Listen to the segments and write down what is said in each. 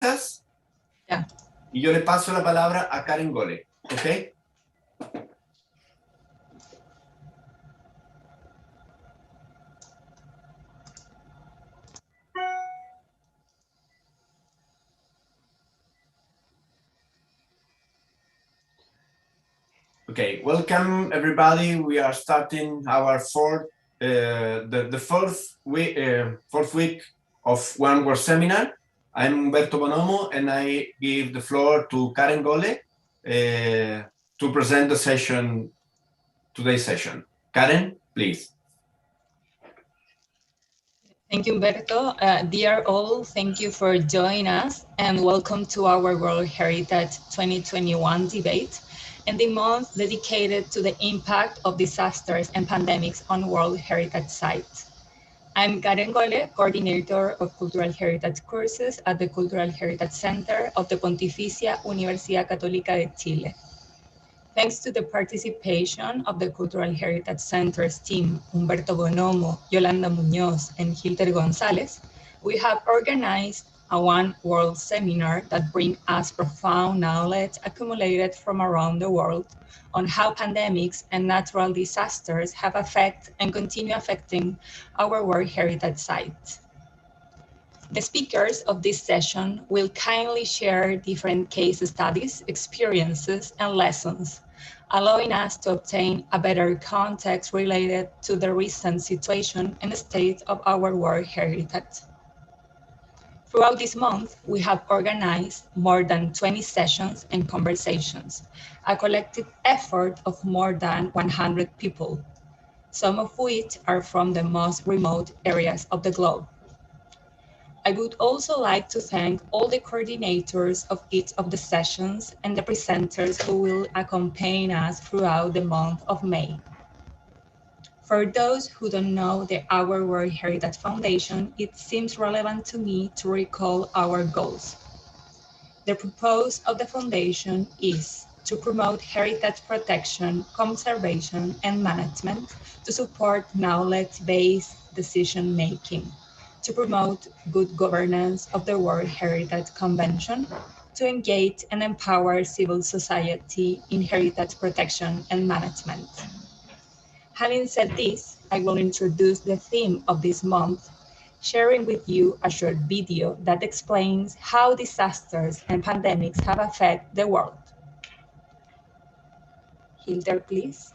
Ya. Y yo le paso la palabra a Karen Golle, ¿ok? Okay, welcome everybody. We are starting our fourth week of One Word Seminar. I'm Umberto Bonomo, and I give the floor to Karen Golle to present the session, today's session. Karen, please. Thank you, Umberto. Dear all, thank you for joining us and welcome to our World Heritage 2021 debate and the month dedicated to the impact of disasters and pandemics on World Heritage sites. I'm Karen Golle, coordinator of Cultural Heritage courses at the Cultural Heritage Center of the Pontificia Universidad Católica de Chile. Thanks to the participation of the Cultural Heritage Center's team, Umberto Bonomo, Yolanda Muñoz, and Hilter Gonzáles, we have organized a One World seminar that brings us profound knowledge accumulated from around the world on how pandemics and natural disasters have affected and continue affecting our World Heritage sites. The speakers of this session will kindly share different case studies, experiences, and lessons, allowing us to obtain a better context related to the recent situation and state of our World Heritage. Throughout this month, we have organized more than 20 sessions and conversations, a collective effort of more than 100 people, some of which are from the most remote areas of the globe. I would also like to thank all the coordinators of each of the sessions and the presenters who will accompany us throughout the month of May. For those who don't know the Our World Heritage Foundation, it seems relevant to me to recall our goals. The purpose of the foundation is to promote heritage protection, conservation, and management, to support knowledge-based decision-making, to promote good governance of the World Heritage Convention, to engage and empower civil society in heritage protection and management. Having said this, I will introduce the theme of this month, sharing with you a short video that explains how disasters and pandemics have affected the world. Hilter, please.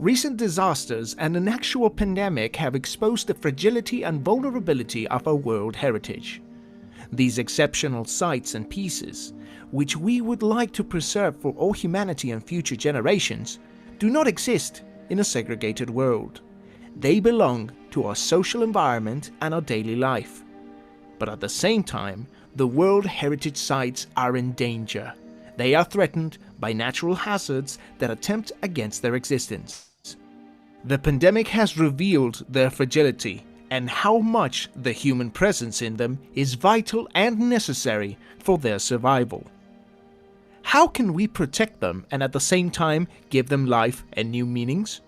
Recent disasters and an actual pandemic have exposed the fragility and vulnerability of our world heritage. These exceptional sites and pieces, which we would like to preserve for all humanity and future generations, do not exist in a segregated world. They belong to our social environment and our daily life. But at the same time, the World Heritage Sites are in danger. They are threatened by natural hazards that attempt against their existence. The pandemic has revealed their fragility and how much the human presence in them is vital and necessary for their survival. How can we protect them and at the same time give them life and new meanings?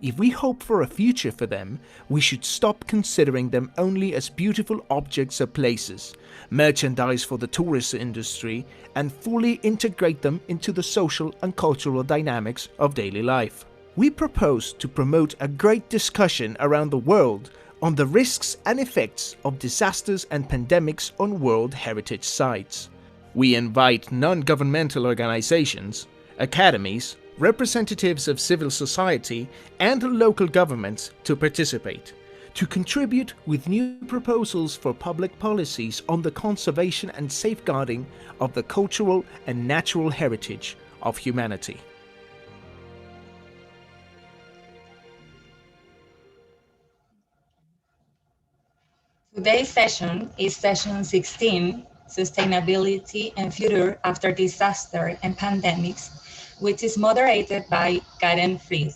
If we hope for a future for them, we should stop considering them only as beautiful objects or places, merchandise for the tourist industry, and fully integrate them into the social and cultural dynamics of daily life. We propose to promote a great discussion around the world on the risks and effects of disasters and pandemics on World Heritage Sites. We invite non-governmental organizations, academies, representatives of civil society, and local governments to participate, to contribute with new proposals for public policies on the conservation and safeguarding of the cultural and natural heritage of humanity. Today's session is session 16, Sustainability and Future After Disaster and Pandemics, which is moderated by Karen Fried.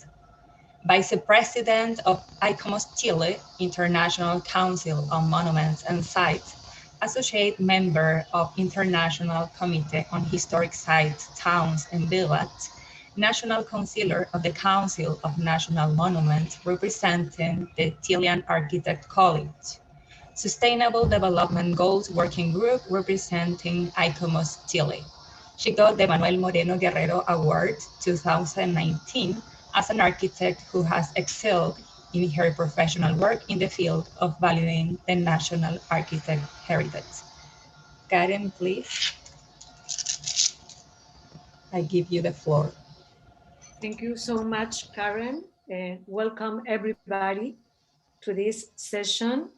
Vice President of ICOMOS Chile, International Council on Monuments and Sites, Associate Member of International Committee on Historic Sites, Towns and Villages, National Councilor of the Council of National Monuments, representing the Chilean Architect College, Sustainable Development Goals Working Group, representing ICOMOS Chile. She got the Manuel Moreno Guerrero Award 2019 as an architect who has excelled in her professional work in the field of valuing the national architect heritage. Karen, please. I give you the floor. Thank you so much, Karen. Welcome everybody to this session.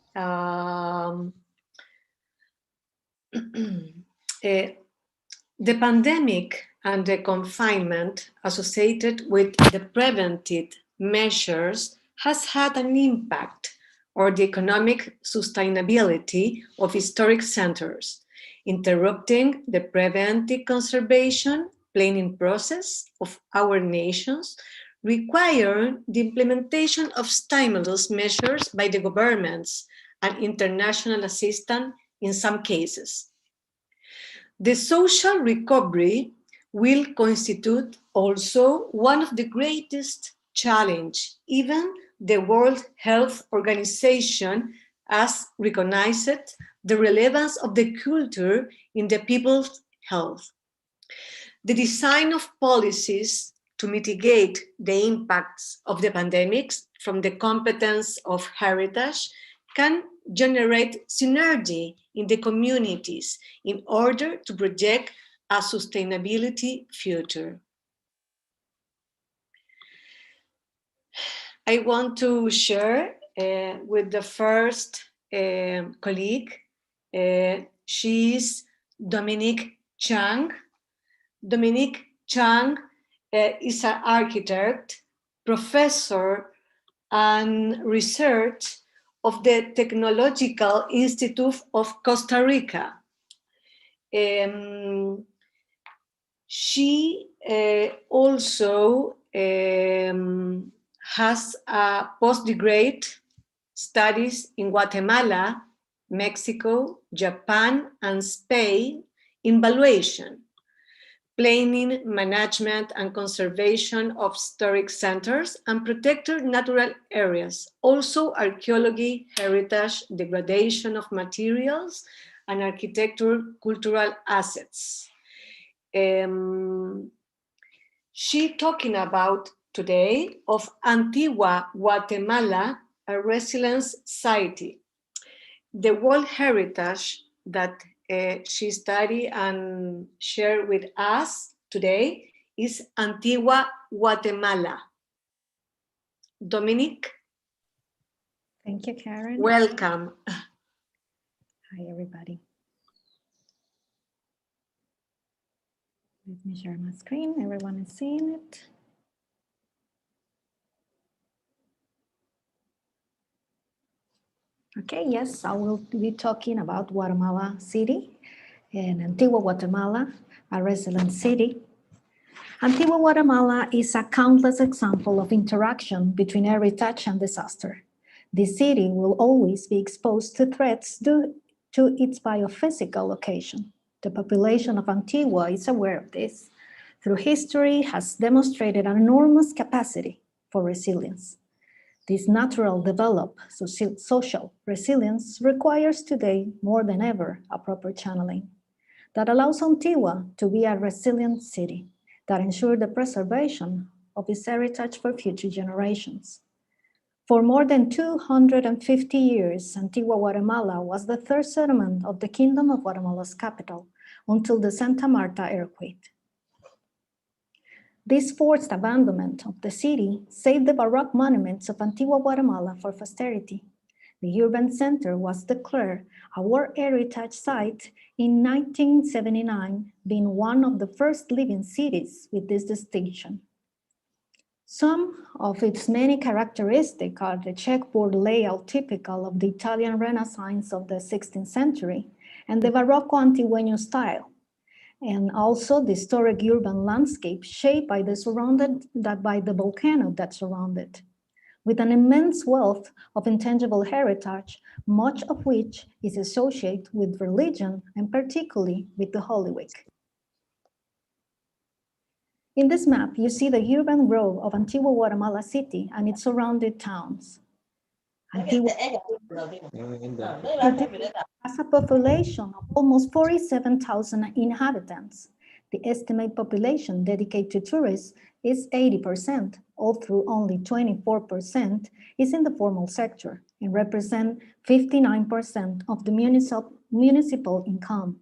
The pandemic and the confinement associated with the preventive measures has had an impact on the economic sustainability of historic centers, interrupting the preventive conservation planning process of our nations, require the implementation of stimulus measures by the governments and international assistance in some cases. The social recovery will constitute also one of the greatest challenges. Even the World Health Organization has recognized the relevance of the culture in the people's health. The design of policies to mitigate the impacts of the pandemics from the competence of heritage can generate synergy in the communities in order to project a sustainability future. I want to share with the first colleague. She's Dominique Chang. Dominique Chang is an architect, professor, and research of the Technological Institute of Costa Rica. She also has a postgraduate studies in Guatemala, Mexico, Japan, and Spain in valuation, planning, management, and conservation of historic centers and protected natural areas, also archaeology, heritage, degradation of materials, and architectural cultural assets. She talking about today of Antigua, Guatemala, a resilience society. The World Heritage that she studied and shared with us today is Antigua, Guatemala. Dominique? Thank you, Karen. Welcome. Hi, everybody. Let me share my screen. Everyone is seeing it. Okay, yes, I will be talking about Guatemala City and Antigua, Guatemala, a resilient city. Antigua, Guatemala is a countless example of interaction between heritage and disaster. The city will always be exposed to threats due to its biophysical location. The population of Antigua is aware of this. Through history, has demonstrated an enormous capacity for resilience. This natural developed social resilience requires today more than ever a proper channeling that allows Antigua to be a resilient city that ensures the preservation of its heritage for future generations. For more than 250 years, Antigua, Guatemala was the third settlement of the Kingdom of Guatemala's capital until the Santa Marta earthquake. This forced abandonment of the city saved the Baroque monuments of Antigua, Guatemala for posterity. The urban center was declared a World Heritage Site in 1979, being one of the first living cities with this distinction. Some of its many characteristics are the checkerboard layout typical of the Italian Renaissance of the 16th century and the Barocco Antigueño style, and also the historic urban landscape shaped by the volcano that surrounded. with an immense wealth of intangible heritage, much of which is associated with religion and particularly with the Holy Week. In this map, you see the urban growth of Antigua Guatemala City and its surrounding towns. Antigua has a population of almost 47,000 inhabitants. The estimated population dedicated to tourists is 80%, although only 24% is in the formal sector and represent 59% of the municipal income.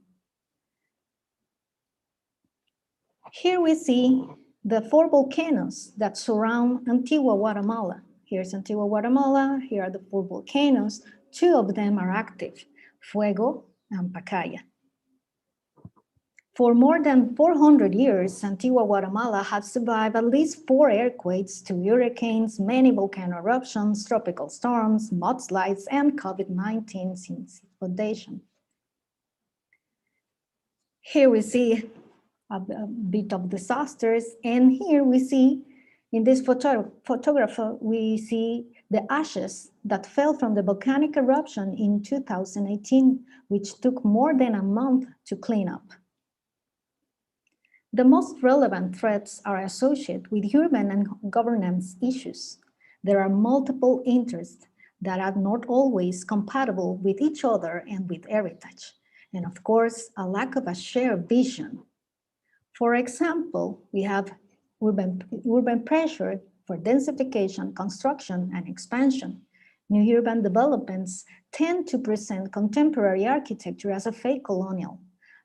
Here we see the 4 volcanoes that surround Antigua Guatemala. Here's Antigua Guatemala, here are the 4 volcanoes. 2 of them are active, Fuego and Pacaya. For more than 400 years, Antigua Guatemala has survived at least 4 earthquakes, 2 hurricanes, many volcano eruptions, tropical storms, mudslides, and COVID-19 since its foundation. Here we see a bit of disasters, and here we see, in this photograph, we see the ashes that fell from the volcanic eruption in 2018, which took more than a month to clean up. The most relevant threats are associated with urban and governance issues. There are multiple interests that are not always compatible with each other and with heritage. And of course, a lack of a shared vision. For example, we have urban pressure for densification, construction, and expansion. New urban developments tend to present contemporary architecture as a fake colonial,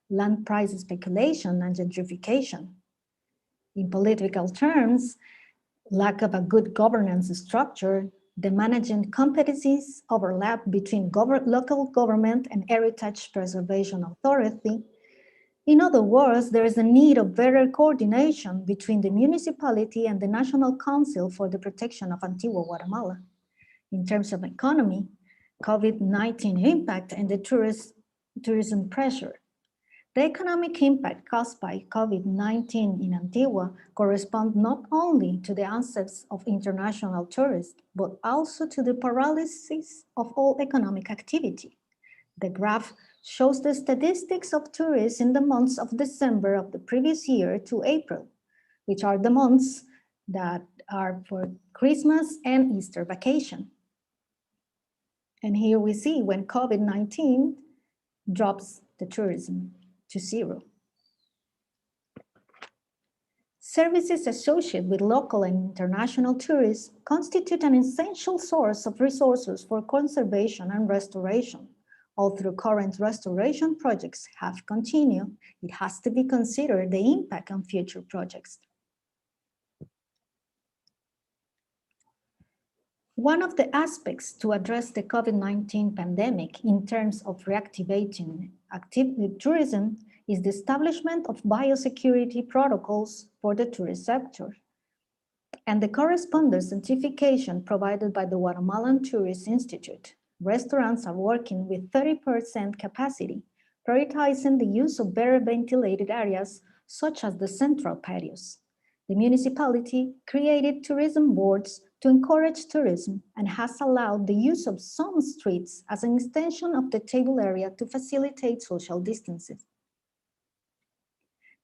land price speculation, and gentrification. In political terms, lack of a good governance structure, the managing competencies overlap between local government and heritage preservation authority. In other words, there is a need of better coordination between the municipality and the National Council for the Protection of Antigua Guatemala. In terms of economy, COVID-19 impact and the tourism pressure. The economic impact caused by COVID-19 in Antigua correspond not only to the onset of international tourists, but also to the paralysis of all economic activity. The graph shows the statistics of tourists in the months of December of the previous year to April, which are the months that are for Christmas and Easter vacation. And here we see when COVID-19 drops the tourism to 0. Services associated with local and international tourists constitute an essential source of resources for conservation and restoration. Although current restoration projects have continued, it has to be considered the impact on future projects. One of the aspects to address the COVID-19 pandemic in terms of reactivating tourism is the establishment of biosecurity protocols for the tourist sector and the corresponding certification provided by the Guatemalan Tourist Institute. Restaurants are working with 30% capacity, prioritizing the use of better ventilated areas such as the central patios. The municipality created tourism boards to encourage tourism and has allowed the use of some streets as an extension of the table area to facilitate social distancing.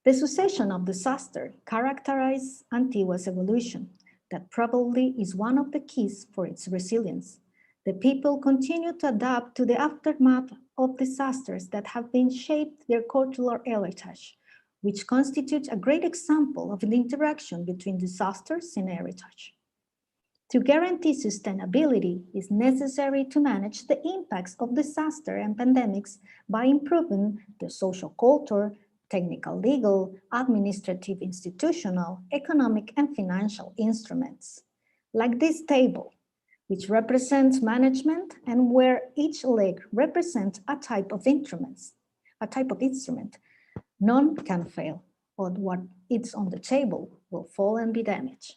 The succession of disaster characterized Antigua's evolution. That probably is one of the keys for its resilience. The people continue to adapt to the aftermath of disasters that have been shaped their cultural heritage, which constitutes a great example of the interaction between disasters and heritage. To guarantee sustainability, it is necessary to manage the impacts of disaster and pandemics by improving the social culture, technical, legal, administrative, institutional, economic, and financial instruments. Like this table, which represents management and where each leg represents a type of instrument. None can fail, or what is on the table will fall and be damaged.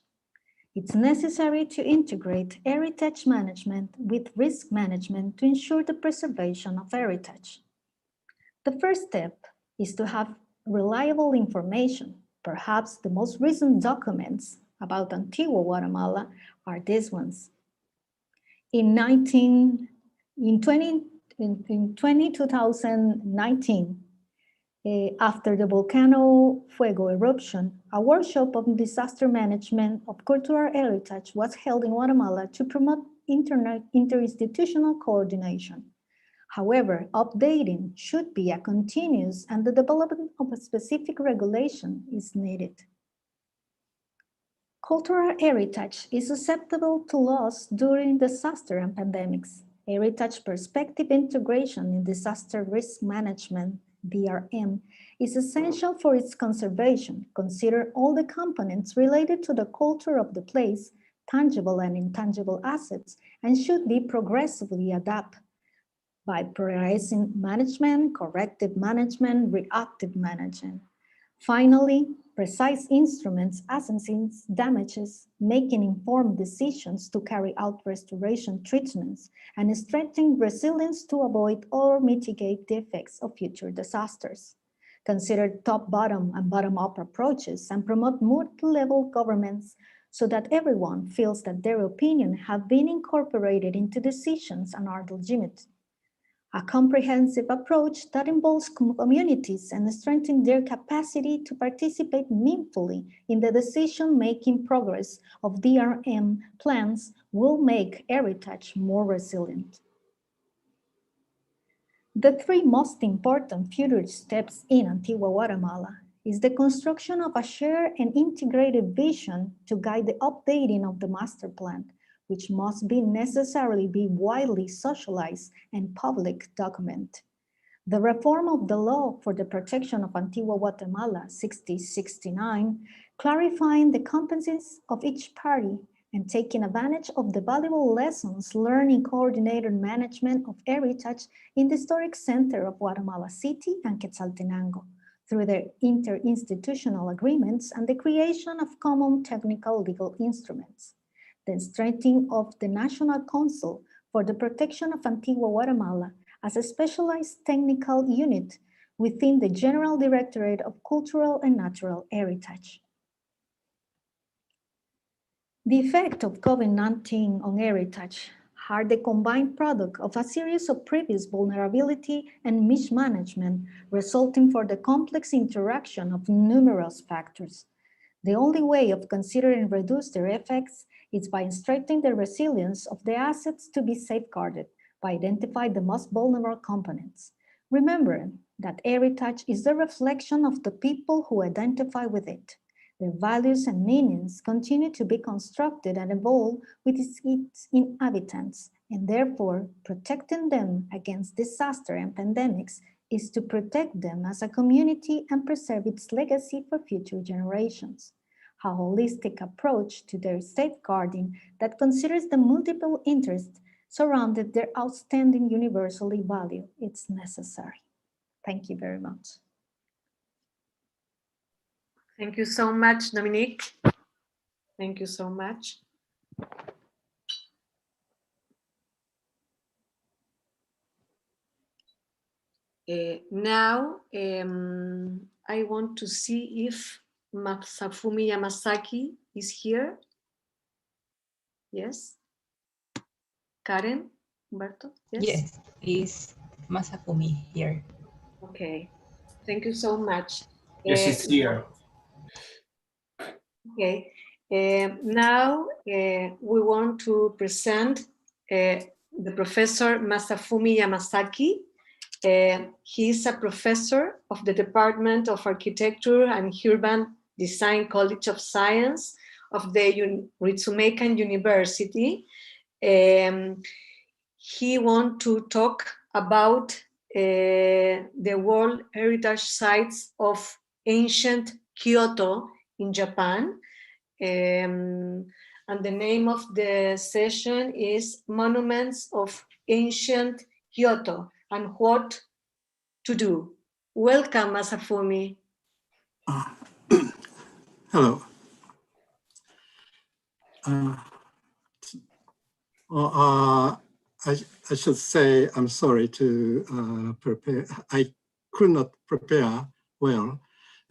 It's necessary to integrate heritage management with risk management to ensure the preservation of heritage. The first step is to have reliable information. Perhaps the most recent documents about Antigua Guatemala are these ones. In 2019, after the volcano Fuego eruption, a workshop on disaster management of cultural heritage was held in Guatemala to promote interinstitutional coordination. However, updating should be a continuous, and the development of a specific regulation is needed. Cultural heritage is susceptible to loss during disaster and pandemics. Heritage perspective integration in disaster risk management, DRM, is essential for its conservation. Consider all the components related to the culture of the place, tangible and intangible assets, and should be progressively adapted by prioritizing management, corrective management, reactive management. Finally, precise instruments assessing damages, making informed decisions to carry out restoration treatments, and strengthening resilience to avoid or mitigate the effects of future disasters. Consider top-bottom and bottom-up approaches and promote multi-level governments so that everyone feels that their opinion have been incorporated into decisions and are legitimate. A comprehensive approach that involves communities and strengthens their capacity to participate meaningfully in the decision-making progress of DRM plans will make heritage more resilient. The three most important future steps in Antigua Guatemala is the construction of a shared and integrated vision to guide the updating of the master plan, which must necessarily be widely socialized and public document. The reform of the law for the protection of Antigua Guatemala 6069, clarifying the competencies of each party and taking advantage of the valuable lessons learned in coordinated management of heritage in the historic center of Guatemala City and Quetzaltenango through the interinstitutional agreements and the creation of common technical legal instruments. The strengthening of the National Council for the Protection of Antigua Guatemala as a specialized technical unit within the General Directorate of Cultural and Natural Heritage. The effect of COVID-19 on heritage are the combined product of a series of previous vulnerability and mismanagement resulting from the complex interaction of numerous factors. The only way of considering reduce their effects is by strengthening the resilience of the assets to be safeguarded, by identifying the most vulnerable components. Remember that heritage is the reflection of the people who identify with it. Their values and meanings continue to be constructed and evolve with its inhabitants, and therefore protecting them against disaster and pandemics is to protect them as a community and preserve its legacy for future generations. A holistic approach to their safeguarding that considers the multiple interests surrounding their outstanding universally value is necessary. Thank you very much. Thank you so much, Dominique. Thank you so much. Now, I want to see if Masafumi Yamasaki is here. Yes. Karen, Umberto? Yes. Yes, is Masafumi here. Okay. Thank you so much. Yes, it's here. Okay. Now we want to present the Professor Masafumi Yamasaki. He is a professor of the Department of Architecture and Urban Design College of Science of the Ritsumeikan University. He wants to talk about the World Heritage Sites of ancient Kyoto in Japan. And the name of the session is Monuments of Ancient Kyoto and What to Do. Welcome, Masafumi. Hello. I should say I'm sorry to prepare. I could not prepare well,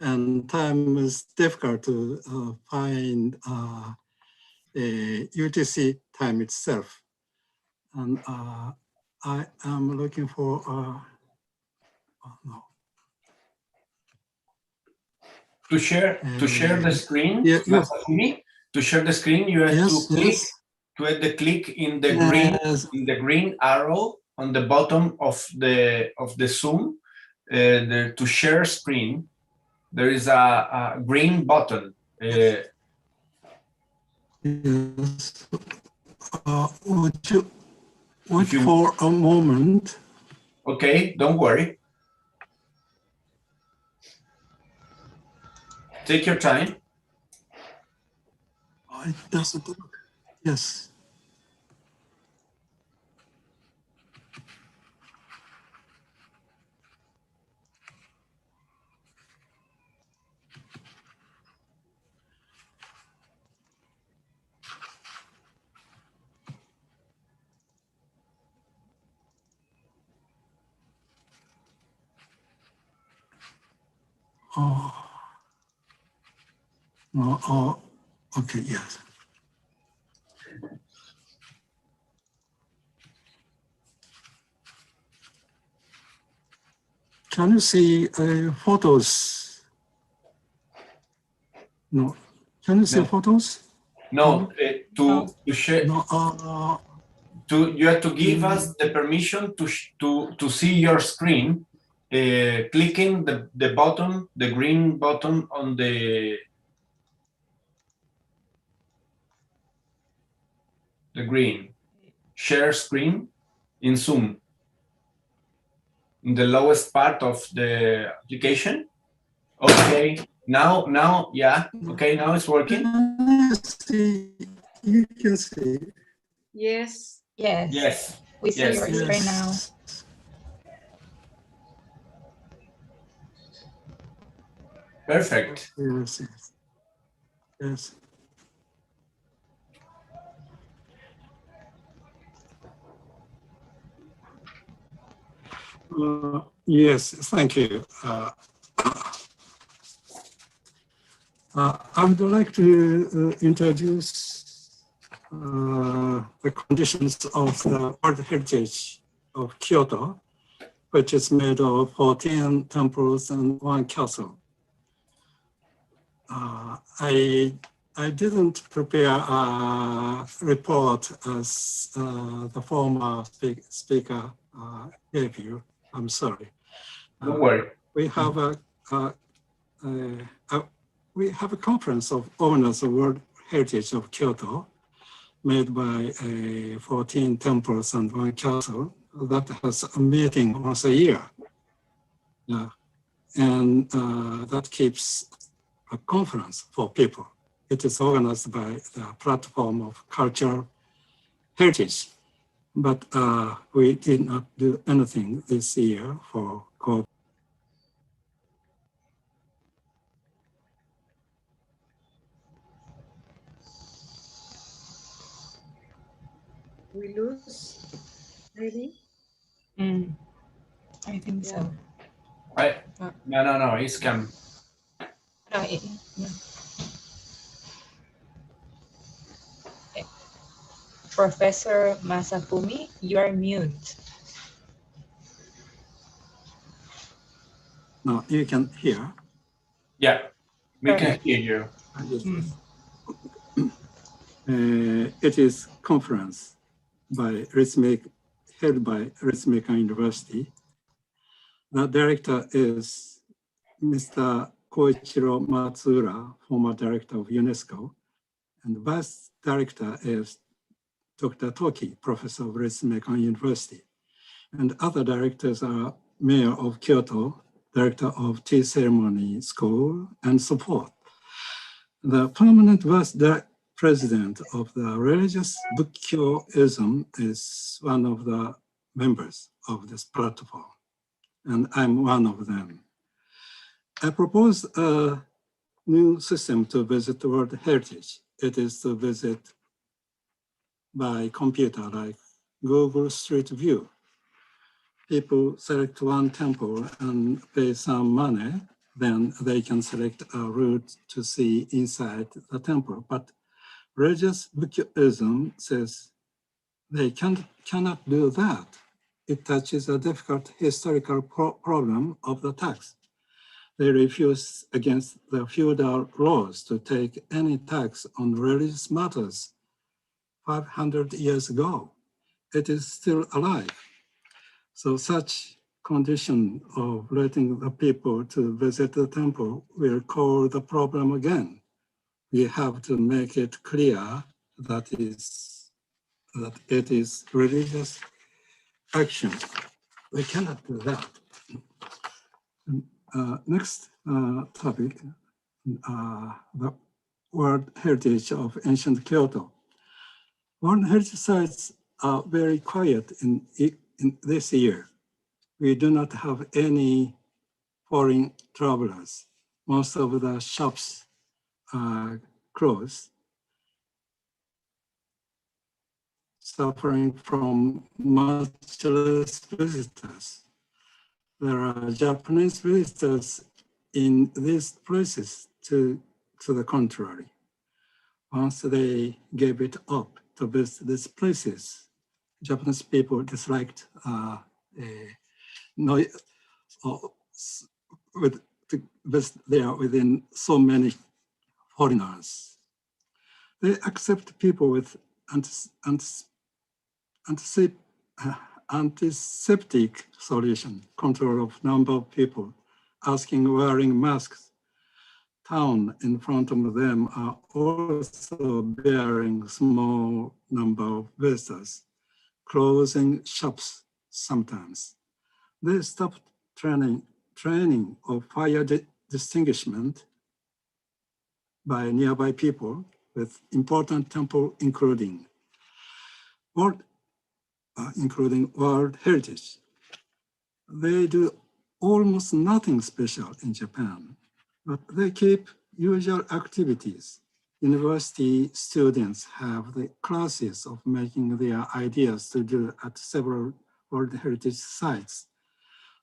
and time is difficult to find a UTC time itself. And I am looking for, oh, no. To share the screen, Yeah, Masafumi, to share the screen, you have to click, click in the green arrow on the bottom of the Zoom. To share screen, there is a green button. Yes. Would you wait for a moment? Okay, don't worry. Take your time. Oh, it doesn't work. Yes. Oh, no, oh, okay, yes. Can you see photos? No. Can you see photos? No, to share. No, you have to give us the permission to see your screen, clicking the button, the green button on the green share screen in Zoom, in the lowest part of the application. Okay, now, yeah. Okay, now it's working. You can see. Yes. Yes. Yes. We see your screen now. Perfect. Yes. Yes. Yes, thank you. I would like to introduce the conditions of the World Heritage of Kyoto, which is made of 14 temples and 1 castle. I didn't prepare a report as the former speaker gave you. I'm sorry. Don't worry. We have a conference of owners of World Heritage of Kyoto, made by 14 temples and 1 castle, that has a meeting once a year. And that keeps a conference for people. It is organized by the Platform of Cultural Heritage. But we did not do anything this year for COVID. We lose, maybe? I think so. No, it's come. No, Professor Masafumi, you are mute. No, you can hear. Yeah, we can hear you. It is conference by held by Ritsumeikan University. The director is Mr. Koichiro Matsuura, former director of UNESCO, and the vice director is Dr. Toki, professor of Ritsumeikan University. And other directors are Mayor of Kyoto, director of Tea Ceremony School, and so forth. The permanent vice president of the religious Bukkyoism is one of the members of this platform, and I'm one of them. I propose a new system to visit the World Heritage. It is to visit by computer, like Google Street View. People select 1 temple and pay some money, then they can select a route to see inside the temple. But religious Bukkyoism says they cannot do that. It touches a difficult historical problem of the tax. They refuse against the feudal laws to take any tax on religious matters 500 years ago. It is still alive. So such condition of letting the people to visit the temple will call the problem again. We have to make it clear that it is religious action. We cannot do that. Next topic, the World Heritage of Ancient Kyoto. World Heritage sites are very quiet in this year. We do not have any foreign travelers. Most of the shops are closed, suffering from much less visitors. There are Japanese visitors in these places to the contrary. Once they gave it up to visit these places, Japanese people disliked to visit there within so many foreigners. They accept people with antiseptic solution, control of number of people, asking wearing masks. Town in front of them are also bearing small number of visitors, closing shops sometimes. They stopped training of fire distinguishment by nearby people with important temple including World Heritage. They do almost nothing special in Japan, but they keep usual activities. University students have the classes of making their ideas to do at several World Heritage sites.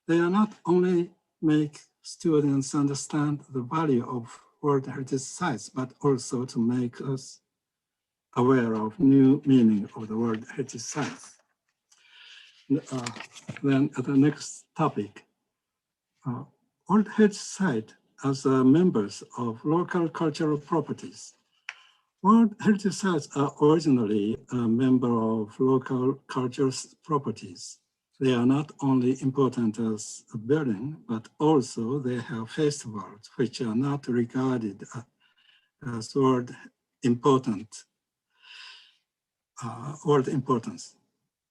They are not only make students understand the value of World Heritage sites, but also to make us aware of new meaning of the World Heritage sites. Then at the next topic, World Heritage site as members of local cultural properties. World Heritage sites are originally a member of local cultural properties. They are not only important as a building, but also they have festivals which are not regarded as world importance.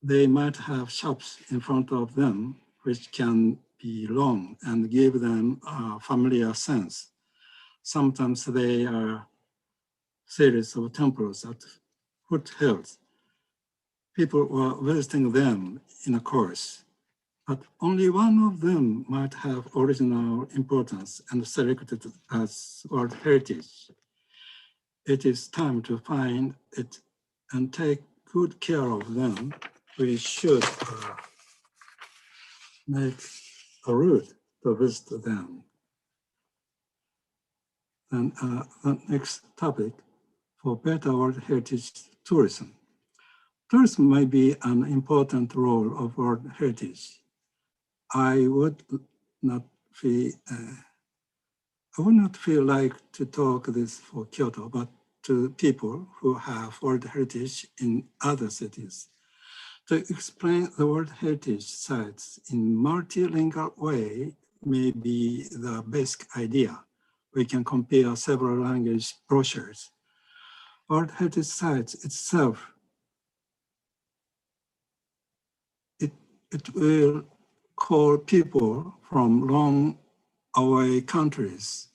They might have shops in front of them which can be long and give them a familiar sense. Sometimes they are series of temples at foothills. People were visiting them in a course, but only one of them might have original importance and selected as World Heritage. It is time to find it and take good care of them. We should make a route to visit them. And the next topic, for better World Heritage tourism. Tourism may be an important role of World Heritage. I would not feel like to talk this for Kyoto, but to people who have World Heritage in other cities. To explain the World Heritage sites in multilingual way may be the basic idea. We can compare several language brochures. World Heritage sites itself, it will call people from long away countries,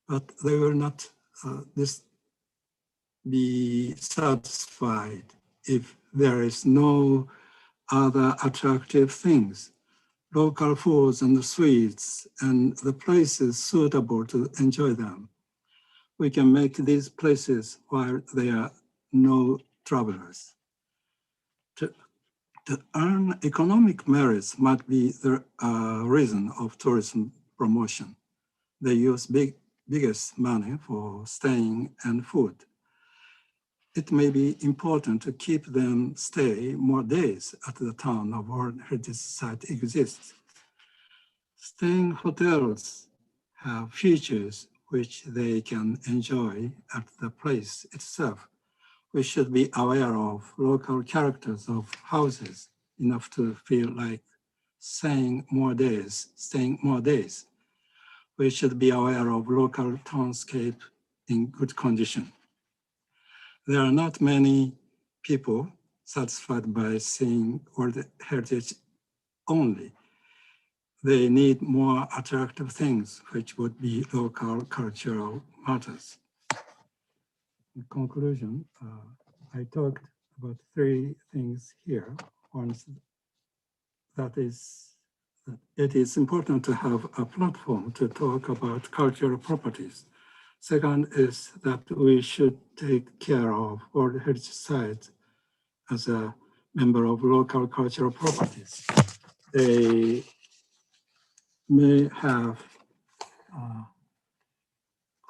but they will not be satisfied if there is no other attractive things, local foods and sweets, and the places suitable to enjoy them. We can make these places while there are no travelers. To earn economic merits might be the reason of tourism promotion. They use biggest money for staying and food. it may be important to keep them stay more days at the town of World Heritage Site exists. Staying hotels have features which they can enjoy at the place itself. We should be aware of local characters of houses enough to feel like staying more days. We should be aware of local townscape in good condition. There are not many people satisfied by seeing World Heritage only. They need more attractive things, which would be local cultural matters. In conclusion, I talked about three things here. One is that it is important to have a platform to talk about cultural properties. Second is that we should take care of World Heritage Sites as a member of local cultural properties. They may have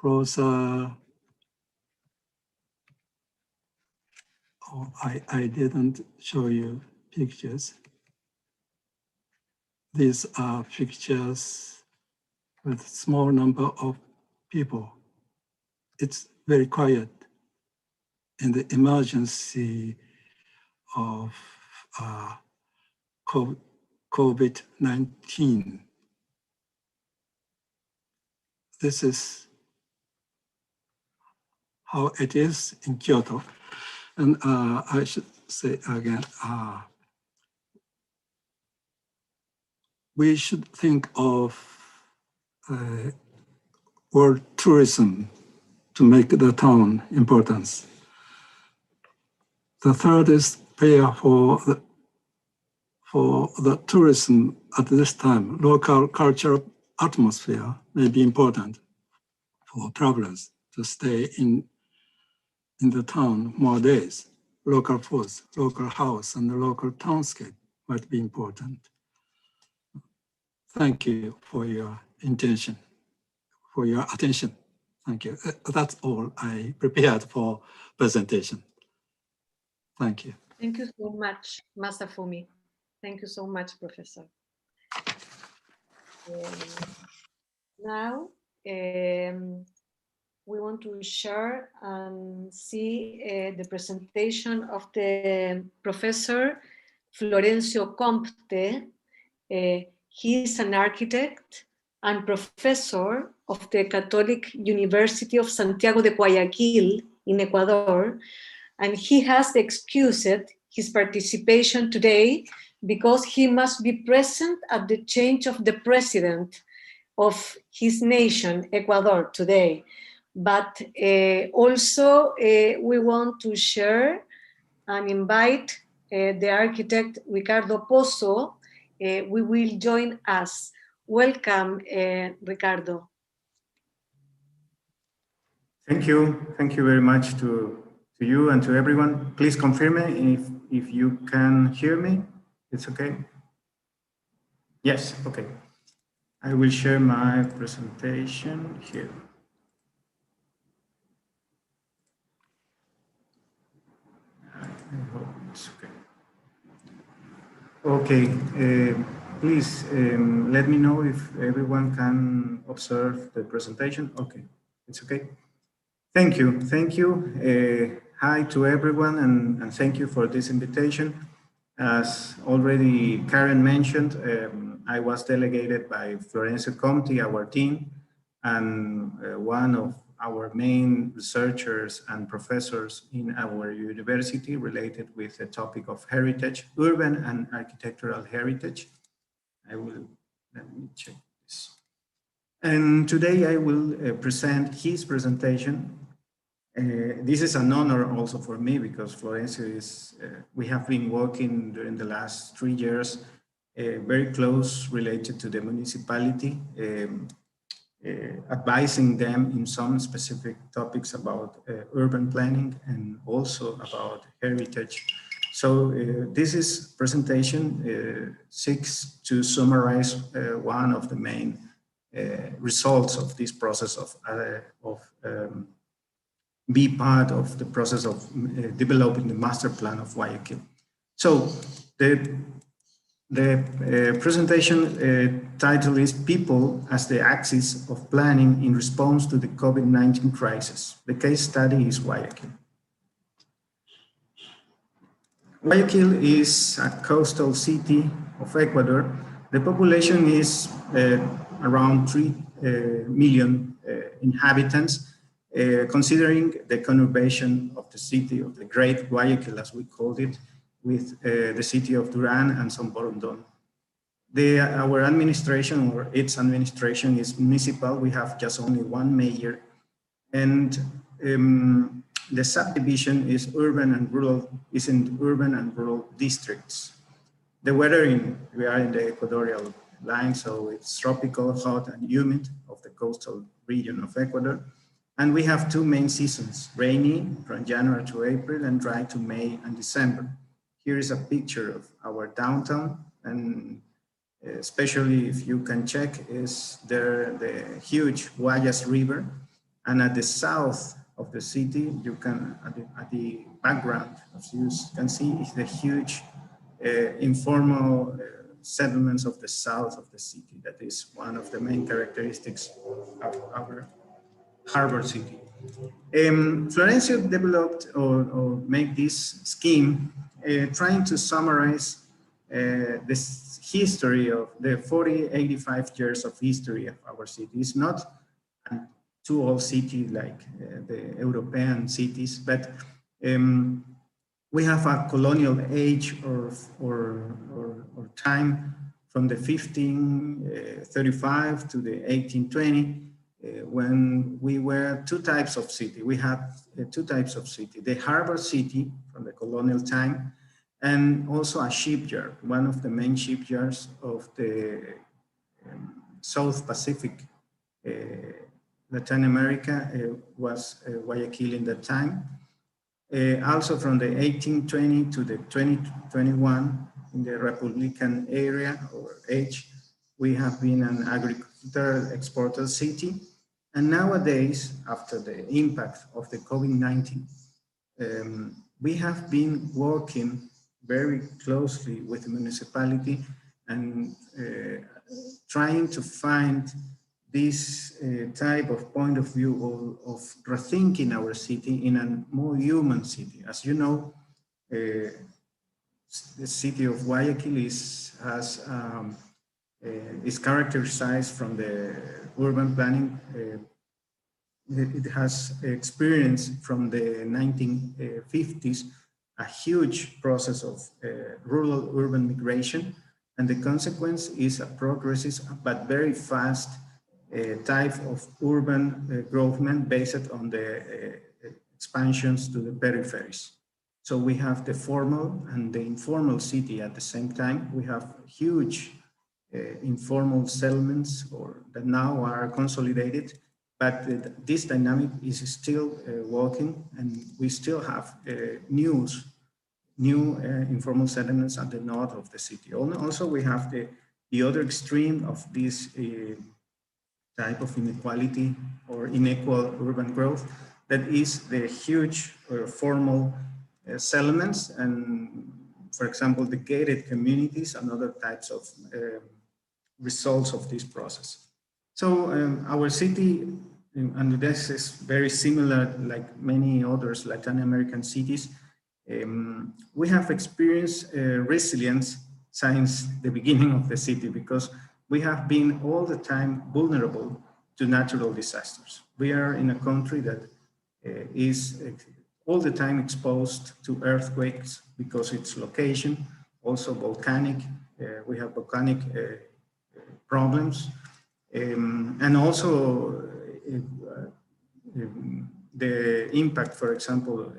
closer, I didn't show you pictures. These are pictures with small number of people. It's very quiet in the emergency of COVID-19. This is how it is in Kyoto. And I should say again, we should think of world tourism to make the town importance. The third is pay for the tourism at this time. Local cultural atmosphere may be important for travelers to stay in the town more days. Local foods, local house, and the local townscape might be important. Thank you for your attention. Thank you. That's all I prepared for presentation. Thank you. Thank you so much, Masafumi. Thank you so much, Professor. Now, we want to share and see the presentation of the Professor Florencio Compte. He is an architect and professor of the Catholic University of Santiago de Guayaquil in Ecuador, and he has excused his participation today because he must be present at the change of the president of his nation, Ecuador, today. But also we want to share and invite the architect Ricardo Pozo. We will join us. Welcome, Ricardo. Thank you. Thank you very much to you and to everyone. Please confirm me if you can hear me. It's okay? Yes, okay. I will share my presentation here. I hope it's okay. Okay, please let me know if everyone can observe the presentation. Okay, it's okay. Thank you. Thank you. Hi to everyone, and thank you for this invitation. As already Karen mentioned, I was delegated by Florencio Compte, our team, and one of our main researchers and professors in our university related with the topic of heritage, urban and architectural heritage. Let me check this. And today I will present his presentation. This is an honor also for me because Florencio is, we have been working during the last 3 years very close related to the municipality, advising them in some specific topics about urban planning and also about heritage. So this is presentation seeks to summarize one of the main results of this process of be part of the process of developing the master plan of Guayaquil. So the presentation title is People as the Axis of Planning in Response to the COVID-19 Crisis. The case study is Guayaquil. Guayaquil is a coastal city of Ecuador. The population is around 3 million inhabitants, considering the conurbation of the city of the Great Guayaquil, as we called it, with the city of Duran and San Borondon. Our administration, or its administration, is municipal. We have just only one mayor, and the subdivision is urban and rural, is in urban and rural districts. The weather we are in the equatorial line, so it's tropical, hot and humid of the coastal region of Ecuador. And we have two main seasons, rainy from January to April and dry to May and December. Here is a picture of our downtown, and especially if you can check, is there the huge Guayas River, and at the south of the city, you can, at the background, as you can see, is the huge informal settlements of the south of the city. That is one of the main characteristics of our harbor city. Florencio developed or made this scheme trying to summarize this history of the 85 years of history of our city. It's not a too old city like the European cities, but we have a colonial age or time from the 1535 to the 1820, when we were two types of city. We had two types of city, the harbor city from the colonial time, and also a shipyard. One of the main shipyards of the South Pacific, Latin America, was Guayaquil in that time. Also from the 1820 to the 2021, in the Republican area or age, we have been an agricultural exporter city. And nowadays, after the impact of the COVID-19, we have been working very closely with the municipality and trying to find this type of point of view of rethinking our city in a more human city. As you know, the city of Guayaquil is characterized from the urban planning. It has experienced from the 1950s a huge process of rural-urban migration, and the consequence is a progressive but very fast type of urban growth based on the expansions to the peripheries. So we have the formal and the informal city at the same time. We have huge informal settlements that now are consolidated, but this dynamic is still working, and we still have new informal settlements at the north of the city. Also, we have the other extreme of this type of inequality or unequal urban growth, that is the huge formal settlements, and for example, the gated communities and other types of results of this process. So our city, and this is very similar like many others Latin American cities, we have experienced resilience since the beginning of the city, because we have been all the time vulnerable to natural disasters. We are in a country that is all the time exposed to earthquakes because its location, also volcanic. We have volcanic problems, and also the impact, for example,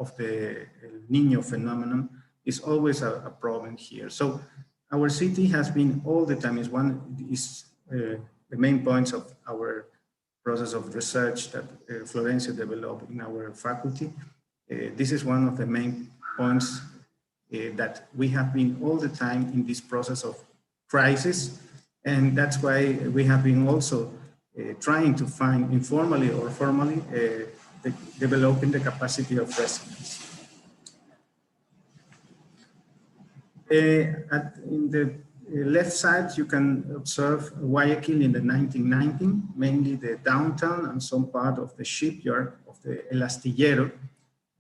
of the El Niño phenomenon is always a problem here. So our city has been all the time, the main points of our process of research that Florencio developed in our faculty. This is one of the main points that we have been all the time in this process of crisis. And that's why we have been also trying to find informally or formally developing the capacity of residents. In the left side, you can observe Guayaquil in the 1990s, mainly the downtown and some part of the shipyard of the El Astillero,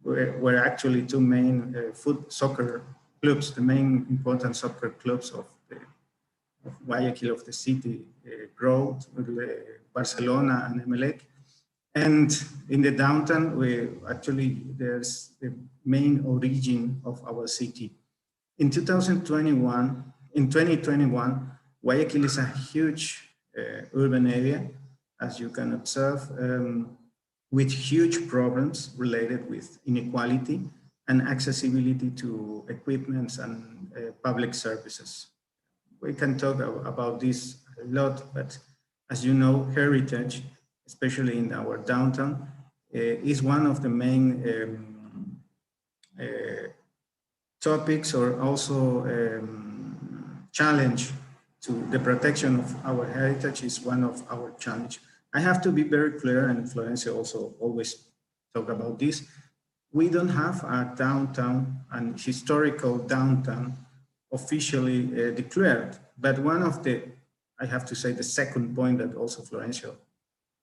were actually two main soccer clubs, the main important soccer clubs of Guayaquil, of the city, growth, Barcelona and Emelec. And in the downtown, there's the main origin of our city. In 2021, Guayaquil is a huge urban area, as you can observe, with huge problems related with inequality and accessibility to equipments and public services. We can talk about this a lot, but as you know, heritage, especially in our downtown, is one of the main topics, or also challenge to the protection of our heritage is one of our challenge. I have to be very clear, and Florencia also always talk about this. We don't have a downtown, an historical downtown officially declared, but one of the, I have to say, the second point that also Florencia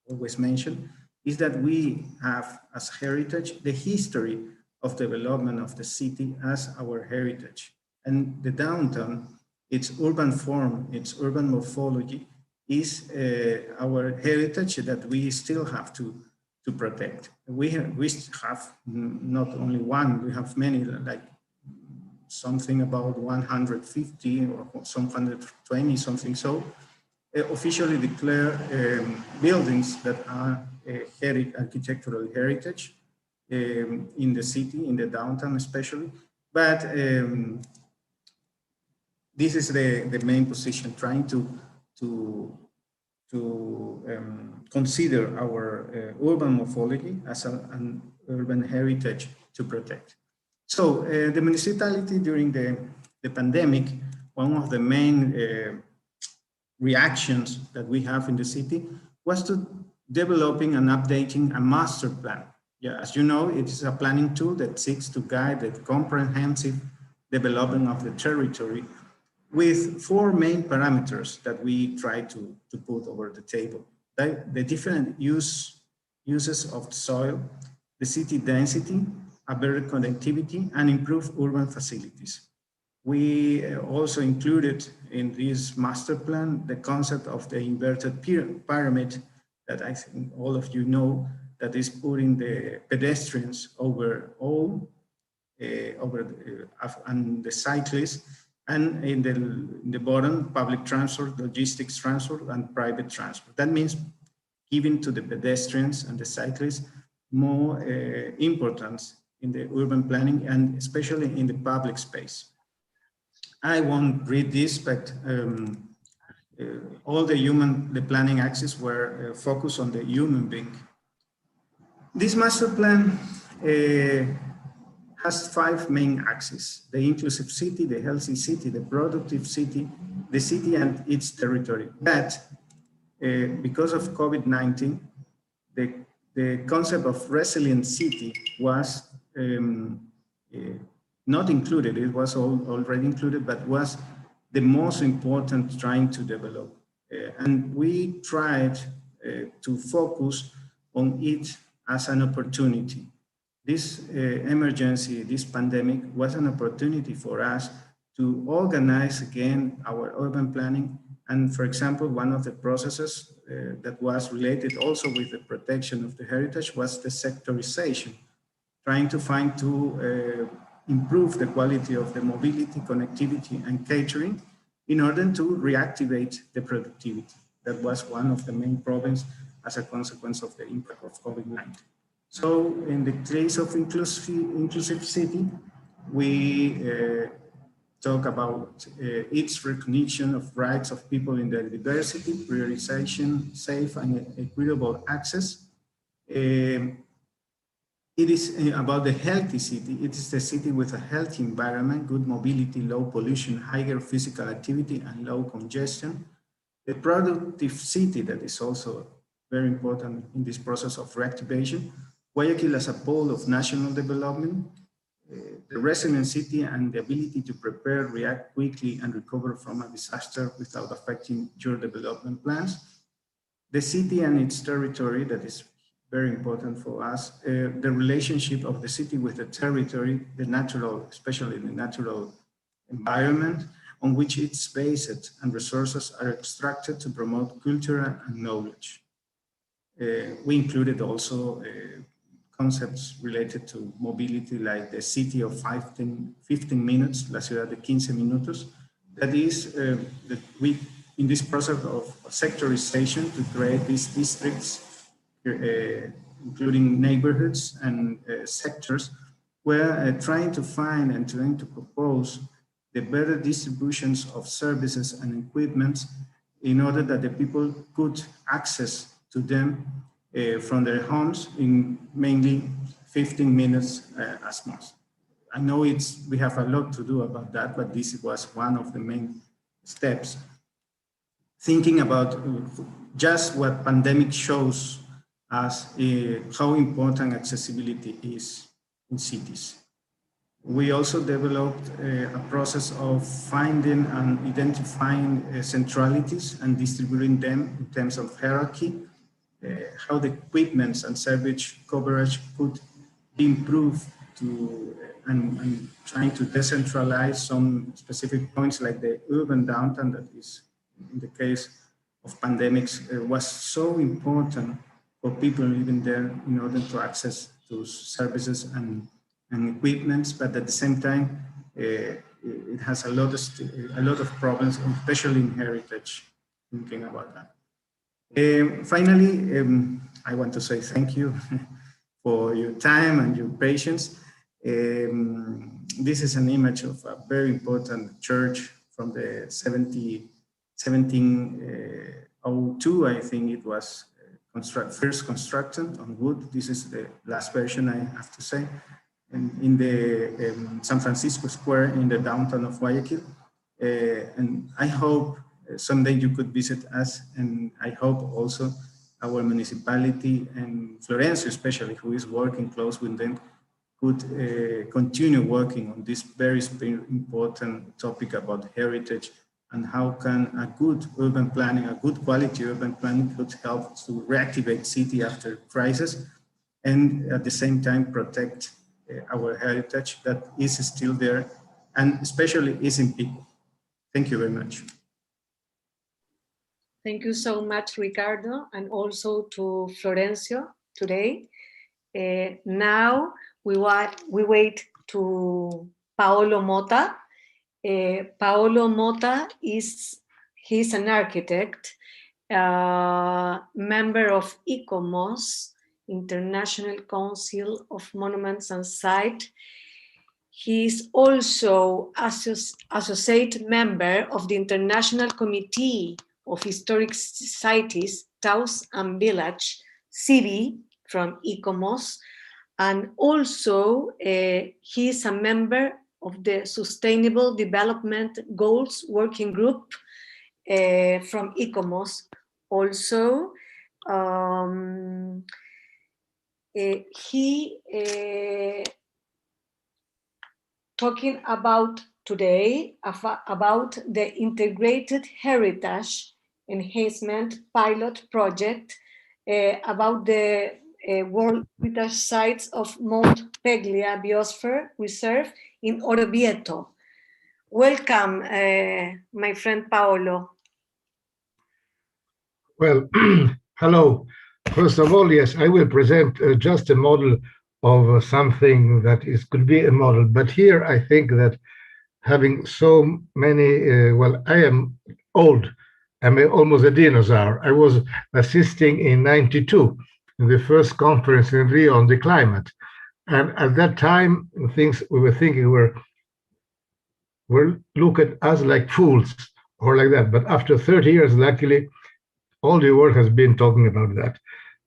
always mentioned is that we have as heritage the history of development of the city as our heritage. And the downtown, its urban form, its urban morphology is our heritage that we still have to protect. We have not only one, we have many, like something about 150 or some 120, something so, officially declare buildings that are architectural heritage in the city, in the downtown especially. But this is the main position, trying to consider our urban morphology as an urban heritage to protect. So the municipality during the pandemic, one of the main reactions that we have in the city was to developing and updating a master plan. Yeah, as you know, it is a planning tool that seeks to guide the comprehensive development of the territory with four main parameters that we try to put over the table. The different uses of the soil, the city density, a better connectivity, and improved urban facilities. We also included in this master plan the concept of the inverted pyramid that I think all of you know, that is putting the pedestrians over all, and the cyclists, and in the bottom, public transport, logistics transport, and private transport. That means giving to the pedestrians and the cyclists more importance in the urban planning, and especially in the public space. I won't read this, but all the planning axes were focused on the human being. This master plan has five main axes: the inclusive city, the healthy city, the productive city, the city and its territory. But because of COVID-19, the concept of resilient city was not included. It was already included, but was the most important trying to develop. And we tried to focus on it as an opportunity. This emergency, this pandemic was an opportunity for us to organize again our urban planning. And for example, one of the processes that was related also with the protection of the heritage was the sectorization, trying to find to improve the quality of the mobility, connectivity, and catering in order to reactivate the productivity. That was one of the main problems as a consequence of the impact of COVID-19. So in the case of inclusive city, we talk about its recognition of rights of people in their diversity, prioritization, safe and equitable access. It is about the healthy city. It is the city with a healthy environment, good mobility, low pollution, higher physical activity, and low congestion. The productive city, that is also very important in this process of reactivation, Guayaquil as a pole of national development, the resilient city and the ability to prepare, react quickly, and recover from a disaster without affecting your development plans. The city and its territory, that is very important for us, the relationship of the city with the territory, the natural, especially the natural environment on which it's based, and resources are extracted to promote culture and knowledge. We included also concepts related to mobility, like the city of 15 minutes, la ciudad de 15 minutos. That is, that we, in this process of sectorization, to create these districts, including neighborhoods and sectors, we're trying to find and trying to propose the better distributions of services and equipment in order that the people could access to them from their homes in mainly 15 minutes as much. I know we have a lot to do about that, but this was one of the main steps. Thinking about just what pandemic shows us, how important accessibility is in cities. We also developed a process of finding and identifying centralities and distributing them in terms of hierarchy, how the equipments and service coverage could be improved to, and trying to decentralize some specific points like the urban downtown that is, in the case of pandemics, was so important for people living there in order to access those services and equipments, but at the same time, it has a lot of problems, especially in heritage, thinking about that. Finally, I want to say thank you for your time and your patience. This is an image of a very important church from the 1702, I think it was first constructed on wood. This is the last version, I have to say, in the San Francisco Square in the downtown of Guayaquil. And I hope someday you could visit us, and I hope also our municipality and Florencio especially, who is working close with them, could continue working on this very important topic about heritage and how can a good urban planning, a good quality urban planning could help to reactivate city after crisis, and at the same time protect our heritage that is still there and especially is in people. Thank you very much. Thank you so much, Ricardo, and also to Florencio today. Now we wait to Paolo Mota. Paolo Mota he's an architect, member of ICOMOS, International Council of Monuments and Sites. He is also associate member of the International Committee of Historic Societies, Towns and Village, CIVVIH, from ICOMOS, and also he is a member of the Sustainable Development Goals Working Group from ICOMOS. Also, he talking about today about the Integrated Heritage Enhancement Pilot Project about the World Heritage Sites of Mount Peglia Biosphere Reserve in Orvieto. Welcome, my friend Paolo. Well, hello. First of all, yes, I will present just a model of something that could be a model. But here I think that having so many, well, I am old. I'm almost a dinosaur. I was assisting in '92 in the first conference in Rio on the climate. And at that time, things we were thinking were look at us like fools or like that. But after 30 years, luckily, all the world has been talking about that.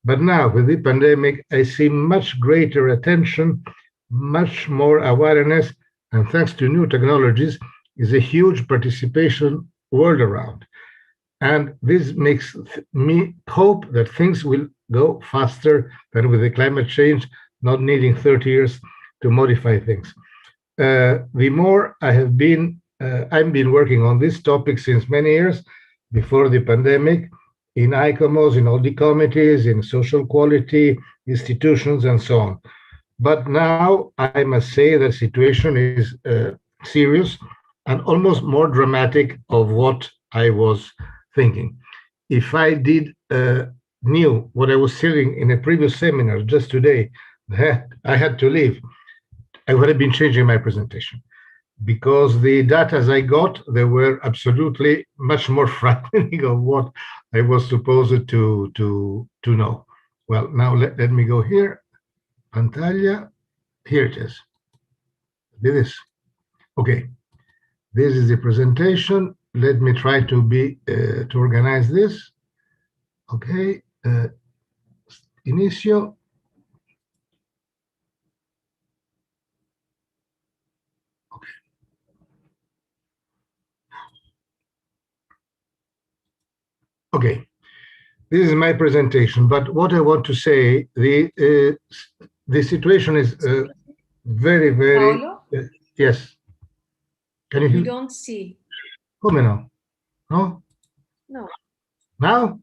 But now with the pandemic, I see much greater attention, much more awareness, and thanks to new technologies, is a huge participation world around. And this makes me hope that things will go faster than with the climate change, not needing 30 years to modify things. The more I've been working on this topic since many years, before the pandemic, in ICOMOS, in all the committees, in social quality institutions, and so on. But now I must say the situation is serious and almost more dramatic of what I was thinking. If I did knew what I was saying in a previous seminar just today, that I had to leave, I would have been changing my presentation, because the data as I got, they were absolutely much more frightening of what I was supposed to know. Well, now let me go here. Pantalla. Here it is. This. Okay. This is the presentation. Let me try to be to organize this. Okay. Inicio. Okay. Okay. This is my presentation, but what I want to say, the situation is very, very. Yes. Can you hear? We don't see. Come no? No? No. Now?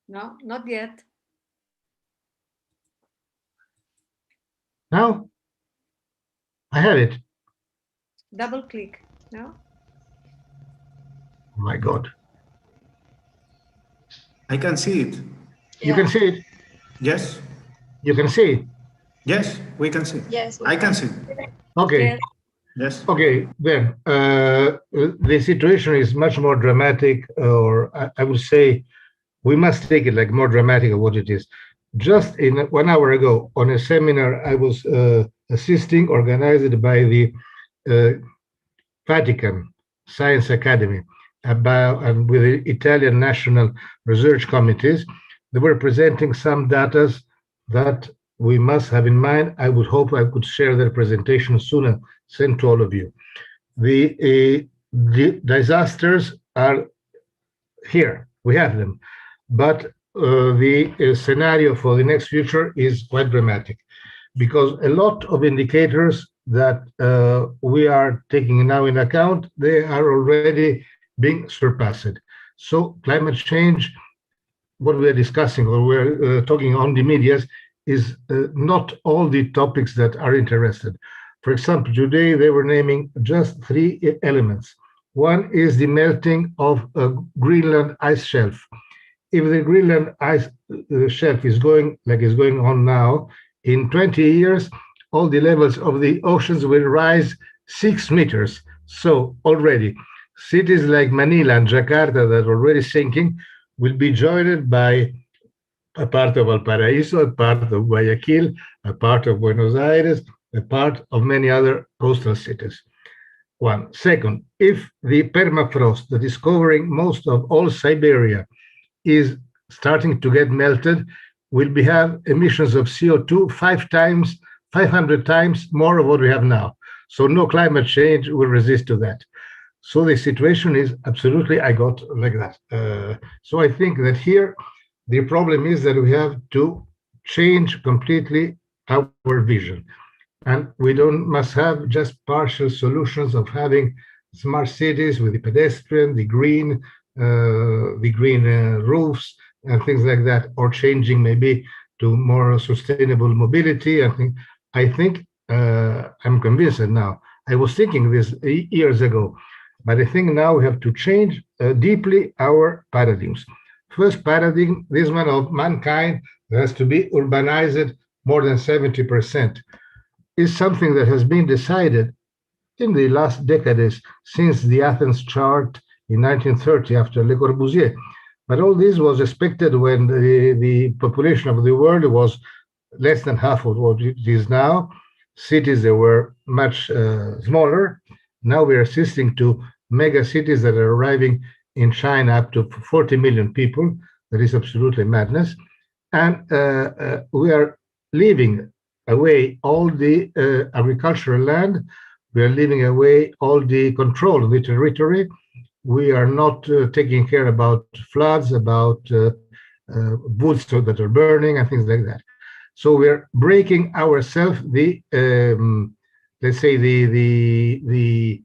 No, not yet. Now? I have it. Double click. No? Oh my God. I can see it. You can see it? Yes. You can see it? Yes, we can see. Yes, I can see. Okay. Yes. Okay, then the situation is much more dramatic, or I would say we must take it like more dramatic of what it is. Just in 1 hour ago, on a seminar I was assisting, organized by the Vatican Science Academy, about and with the Italian National Research Committees, they were presenting some data that we must have in mind. I would hope I could share their presentation soon and send to all of you. The disasters are here, we have them, but the scenario for the next future is quite dramatic, because a lot of indicators that we are taking now in account, they are already being surpassed. So climate change, what we are discussing or we're talking on the media, is not all the topics that are interested. For example, today they were naming just 3 elements. One is the melting of a Greenland ice shelf. If the Greenland ice shelf is going like it's going on now, in 20 years, all the levels of the oceans will rise 6 meters. So already, cities like Manila and Jakarta that are already sinking will be joined by a part of Valparaiso, a part of Guayaquil, a part of Buenos Aires, a part of many other coastal cities. One. Second, if the permafrost that is covering most of all Siberia is starting to get melted, we'll have emissions of CO2 500 times more of what we have now. So no climate change will resist to that. So the situation is absolutely, I got like that. So I think that here, the problem is that we have to change completely our vision. And we must have just partial solutions of having smart cities with the pedestrian, the green roofs and things like that, or changing maybe to more sustainable mobility. I think I'm convinced now. I was thinking this years ago, but I think now we have to change deeply our paradigms. First paradigm, this one of mankind has to be urbanized more than 70%, is something that has been decided in the last decades since the Athens chart in 1930 after Le Corbusier. But all this was expected when the population of the world was less than half of what it is now. Cities that were much smaller. Now we are assisting to mega cities that are arriving in China up to 40 million people. That is absolutely madness. And we are leaving away all the agricultural land. We are leaving away all the control of the territory. We are not taking care about floods, about woods that are burning and things like that. So we're breaking ourselves the let's say the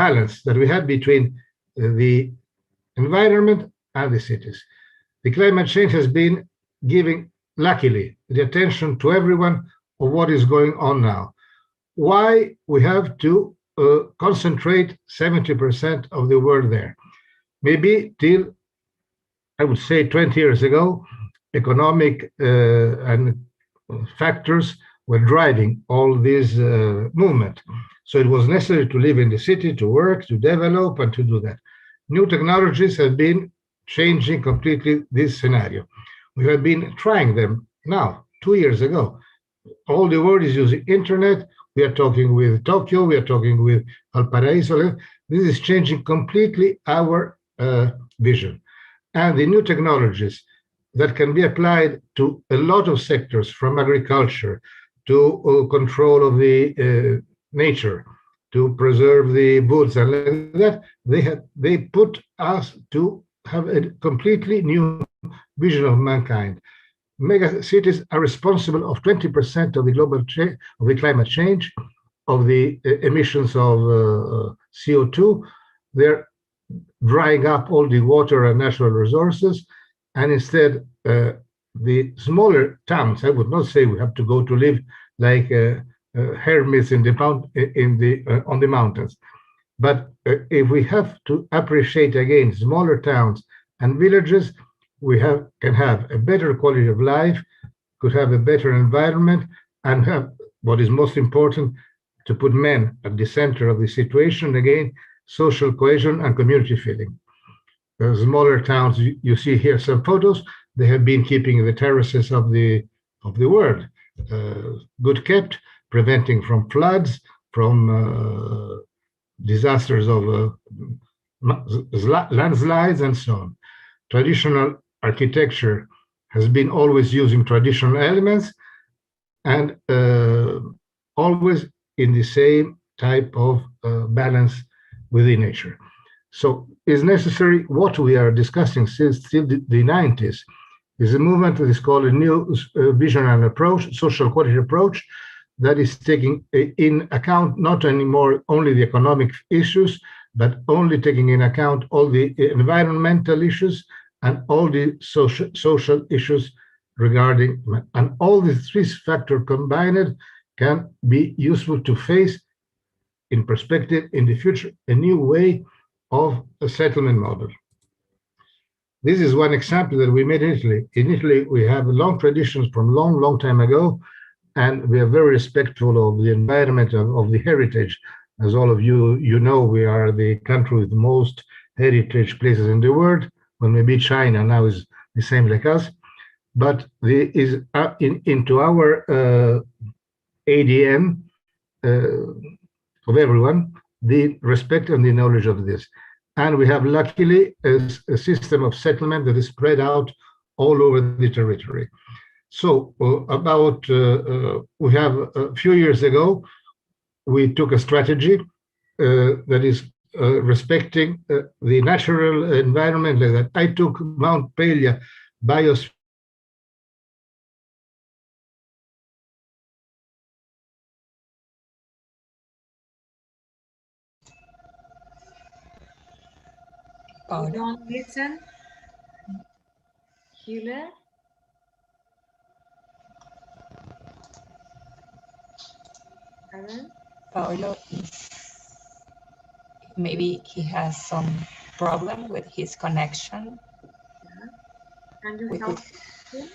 balance that we had between the environment and the cities. The climate change has been giving, luckily, the attention to everyone of what is going on now. Why we have to concentrate 70% of the world there? Maybe till, I would say, 20 years ago, economic and factors were driving all this movement. So it was necessary to live in the city, to work, to develop, and to do that. New technologies have been changing completely this scenario. We have been trying them now, 2 years ago. All the world is using internet. We are talking with Tokyo, we are talking with Valparaiso. This is changing completely our vision. And the new technologies that can be applied to a lot of sectors, from agriculture to control of the nature, to preserve the woods and like that, they put us to have a completely new vision of mankind. Mega cities are responsible of 20% of the global of the climate change, of the emissions of CO2. They're drying up all the water and natural resources, and instead the smaller towns, I would not say we have to go to live like hermits on the mountains, but if we have to appreciate again smaller towns and villages, we can have a better quality of life, could have a better environment, and have what is most important, to put men at the center of the situation, again, social cohesion and community feeling. The smaller towns, you see here some photos, they have been keeping the terraces of the world good kept, preventing from floods, from disasters of landslides and so on. Traditional architecture has been always using traditional elements and always in the same type of balance within nature. So it's necessary, what we are discussing since the 90s is a movement that is called a new vision and approach, social quality approach, that is taking in account not anymore only the economic issues, but only taking in account all the environmental issues and all the social issues regarding, and all these three factors combined can be useful to face in perspective in the future a new way of a settlement model. This is one example that we made in Italy. In Italy, we have long traditions from long time ago, and we are very respectful of the environment, of the heritage. As all of you know, we are the country with the most heritage places in the world. Well, maybe China now is the same like us, but into our ADN of everyone, the respect and the knowledge of this. And we have luckily a system of settlement that is spread out all over the territory. So we have a few years ago, we took a strategy that is respecting the natural environment like that. I took Mount Pelia biosphere. Don't listen. Hilter. Paolo, maybe he has some problem with his connection. Yeah. Can you help him?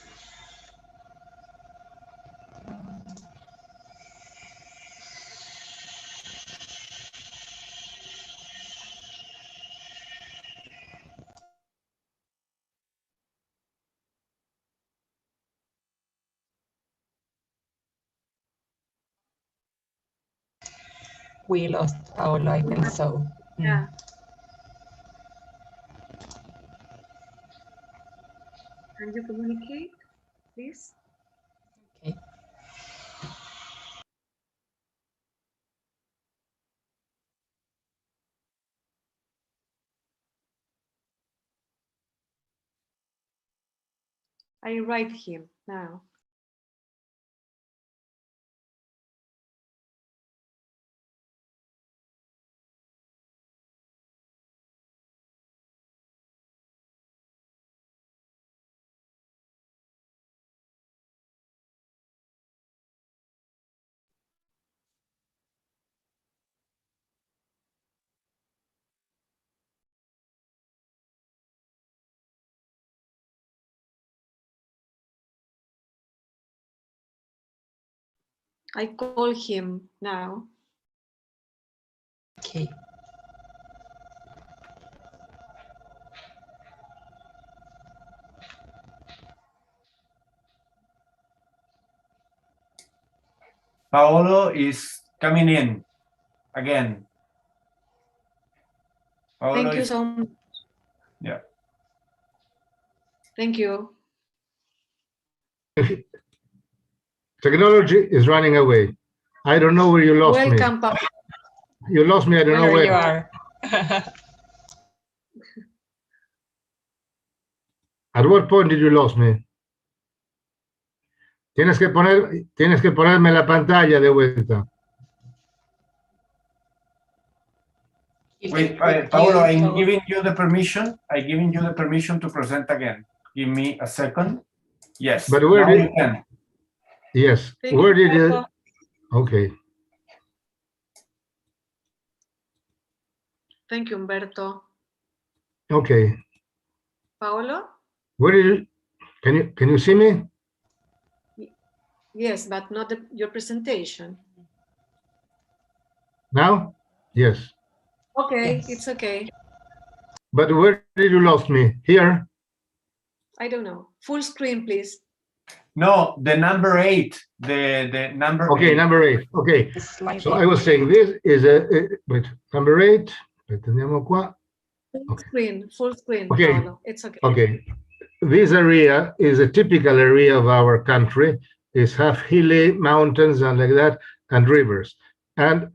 We lost Paolo, I think so. Yeah. Can you communicate, please? Okay. I write him now. I call him now. Okay. Paolo is coming in again. Paolo Thank you is, so much. yeah. Thank you. Technology is running away. I don't know where you lost me. Welcome, Paolo. You lost me, I don't know Where you where. are. At what point did you lose me? Tienes que ponerme la pantalla de vuelta. Wait, Paolo, I'm giving you the permission. I'm giving you the permission to present again. Give me a second. Yes. But where now did you can. Yes. Thank Where you, did you? Paolo. Okay. Thank you, Umberto. Okay. Paolo? Where did you? Can you see me? Yes, but not your presentation. Now? Yes. Okay, Yes. it's okay. But where did you lost me? Here? I don't know. Full screen, please. No, the number 8. The number. Okay, 8. number 8. Okay. So I was saying this is wait, number 8. Prendiamo qua. Okay. Full screen, Okay. Paolo. It's okay. Okay. This area is a typical area of our country. It's half hilly, mountains and like that, and rivers. And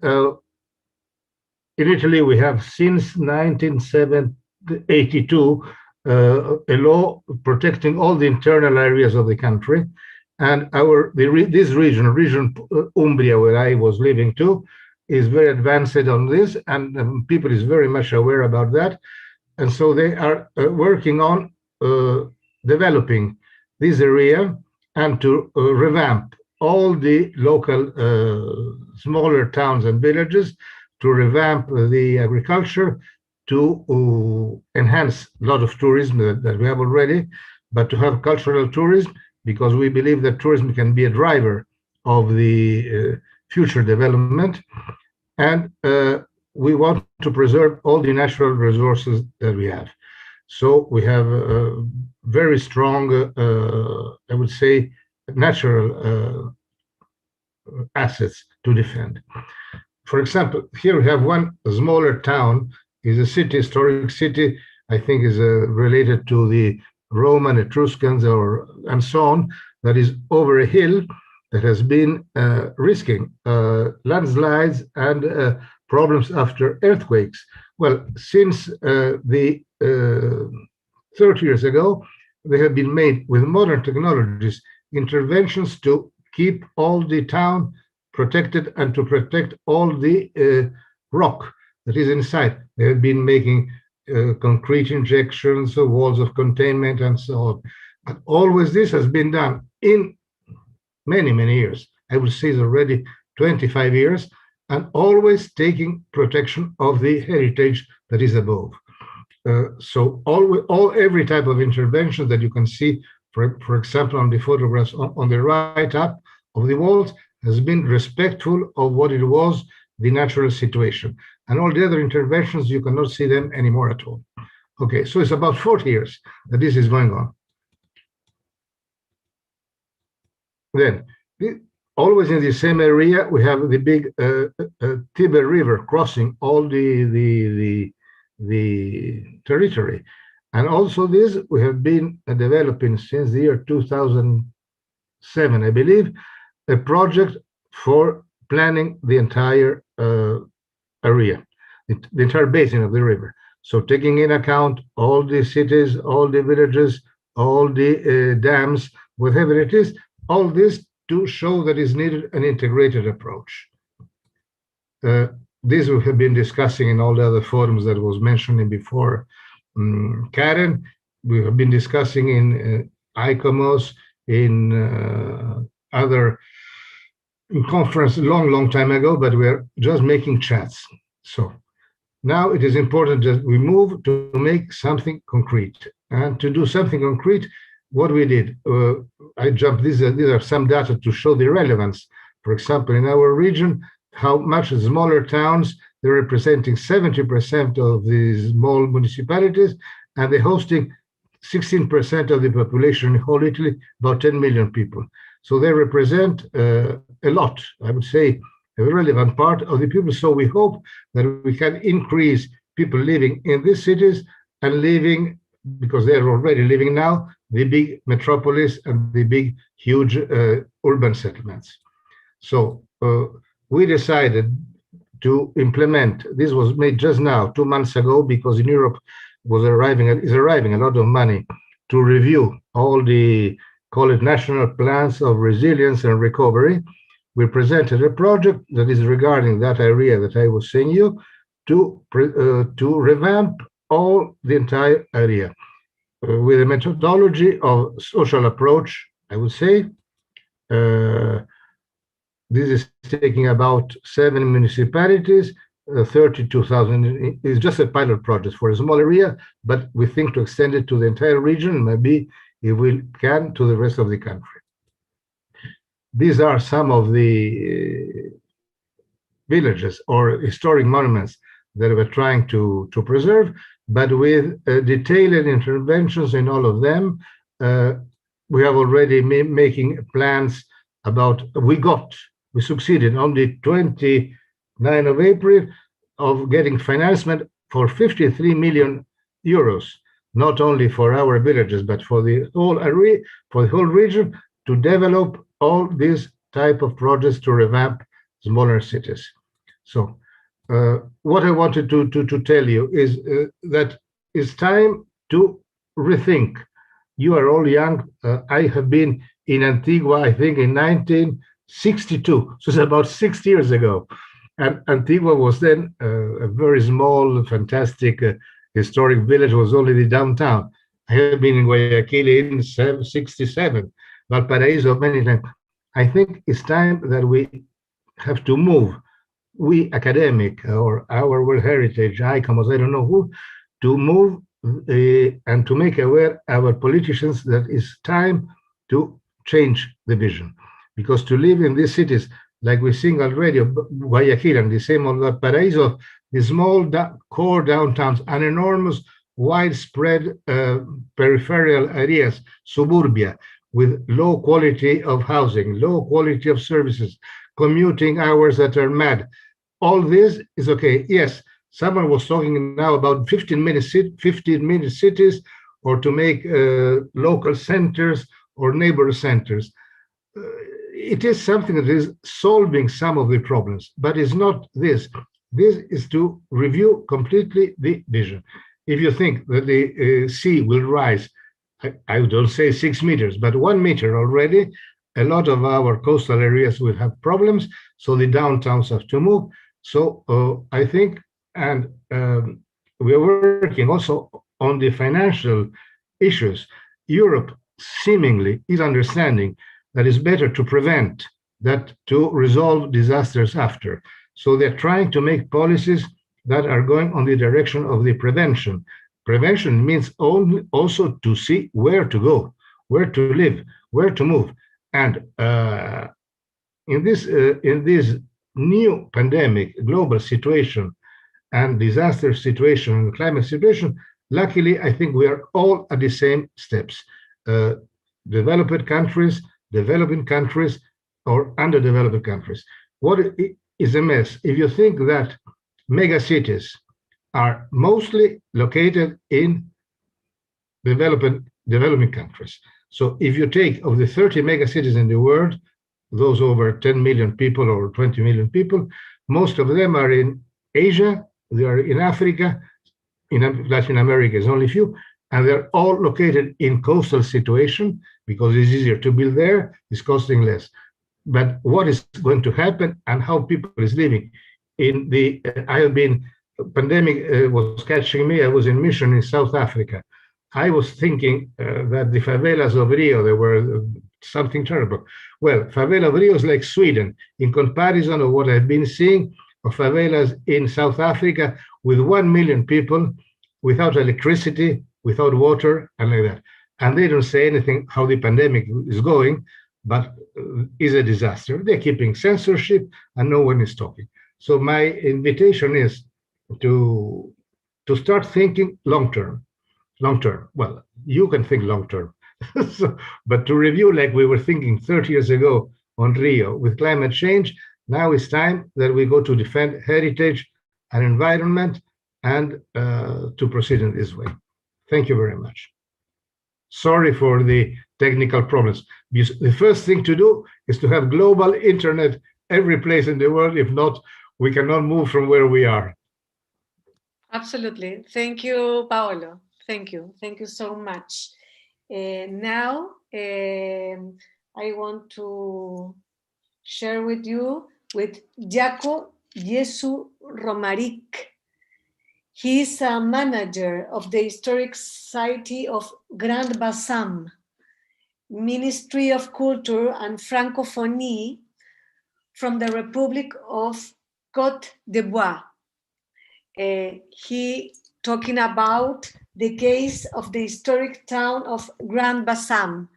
in Italy, we have since 1982 a law protecting all the internal areas of the country. And this region Umbria, where I was living too, is very advanced on this, and people is very much aware about that. And so they are working on developing this area and to revamp all the local smaller towns and villages, to revamp the agriculture, to enhance a lot of tourism that we have already, but to have cultural tourism, because we believe that tourism can be a driver of the future development. And we want to preserve all the natural resources that we have. So we have very strong, I would say, natural assets to defend. For example, here we have one smaller town, is a city, historic city, I think is related to the Roman Etruscans and so on, that is over a hill that has been risking landslides and problems after earthquakes. Well, since the 30 years ago, they have been made with modern technologies, interventions to keep all the town protected and to protect all the rock that is inside. They have been making concrete injections, walls of containment, and so on. But always this has been done in many, many years. I would say it's already 25 years, and always taking protection of the heritage that is above. So every type of intervention that you can see, for example, on the photographs on the right up of the walls, has been respectful of what it was, the natural situation. And all the other interventions, you cannot see them anymore at all. Okay, so it's about 40 years that this is going on. Then, always in the same area, we have the big Tiber River crossing all the territory. And also this, we have been developing since the year 2007, I believe, a project for planning the entire area, the entire basin of the river. So taking in account all the cities, all the villages, all the dams, whatever it is, all this to show that is needed an integrated approach. This we have been discussing in all the other forums that was mentioning before. Karen, we have been discussing in ICOMOS, in other conference long time ago, but we are just making chats. So now it is important that we move to make something concrete. And to do something concrete, what we did, I jumped, these are some data to show the relevance. For example, in our region, how much smaller towns, they're representing 70% of the small municipalities, and they're hosting 16% of the population in whole Italy, about 10 million people. So they represent a lot, I would say, a relevant part of the people. So we hope that we can increase people living in these cities and living, because they're already living now, the big metropolis and the big, huge urban settlements. So we decided to implement, this was made just now, 2 months ago, because in Europe is arriving a lot of money to review all the, call it national plans of resilience and recovery. We presented a project that is regarding that area that I was saying you, to revamp all the entire area with a methodology of social approach, I would say. This is taking about 7 municipalities, 32,000. It's just a pilot project for a small area, but we think to extend it to the entire region, maybe if we can, to the rest of the country. These are some of the villages or historic monuments that we're trying to preserve, but with detailed interventions in all of them. We have already making plans about, we succeeded on the 29th of April of getting financement for 53 million euros, not only for our villages, but for the whole area, for the whole region, to develop all these type of projects to revamp smaller cities. So what I wanted to tell you is that it's time to rethink. You are all young. I have been in Antigua, I think, in 1962, so it's about 6 years ago. And Antigua was then a very small, fantastic, historic village, was only the downtown. I have been in Guayaquil in 67, Valparaiso many times. I think it's time that we have to move, we academic or our World Heritage, ICOMOS, I don't know who, to move and to make aware our politicians that it's time to change the vision. Because to live in these cities, like we sing already, Guayaquil and the same of Valparaiso, the small core downtowns, an enormous widespread peripheral areas, suburbia, with low quality of housing, low quality of services, commuting hours that are mad. All this is okay. Yes, someone was talking now about 15-minute cities, or to make local centers or neighbor centers. It is something that is solving some of the problems, but it's not this. This is to review completely the vision. If you think that the sea will rise, I don't say 6 meters, but 1 meter already, a lot of our coastal areas will have problems, so the downtowns have to move. So I think, and we are working also on the financial issues. Europe seemingly is understanding that it's better to prevent than to resolve disasters after. So they're trying to make policies that are going on the direction of the prevention. Prevention means only also to see where to go, where to live, where to move. And in this new pandemic, global situation, and disaster situation, and climate situation, luckily, I think we are all at the same steps. Developed countries, developing countries, or underdeveloped countries. What is a mess? If you think that mega cities are mostly located in developing countries. So if you take of the 30 mega cities in the world, those over 10 million people or 20 million people, most of them are in Asia, they are in Africa, in Latin America is only few, and they're all located in coastal situation because it's easier to build there, it's costing less. But what is going to happen and how people is living in the, I have been, pandemic was catching me, I was in mission in South Africa. I was thinking that the favelas of Rio, they were something terrible. Well, favela of Rio is like Sweden in comparison of what I've been seeing of favelas in South Africa with 1 million people without electricity, without water, and like that. And they don't say anything how the pandemic is going, but is a disaster. They're keeping censorship and no one is talking. So my invitation is to start thinking long-term. Long-term, well, you can think long-term, so, but to review like we were thinking 30 years ago on Rio with climate change, now it's time that we go to defend heritage and environment and to proceed in this way. Thank you very much. Sorry for the technical problems. The first thing to do is to have global internet every place in the world. If not, we cannot move from where we are. Absolutely. Thank you, Paolo. Thank you. Thank you so much. Now, I want to share with you with Djako Romaric. He is a manager of the Historic Society of Grand-Bassam, Ministry of Culture and Francophonie from the Republic of Côte d'Ivoire. He talking about the case of the historic town of Grand-Bassam.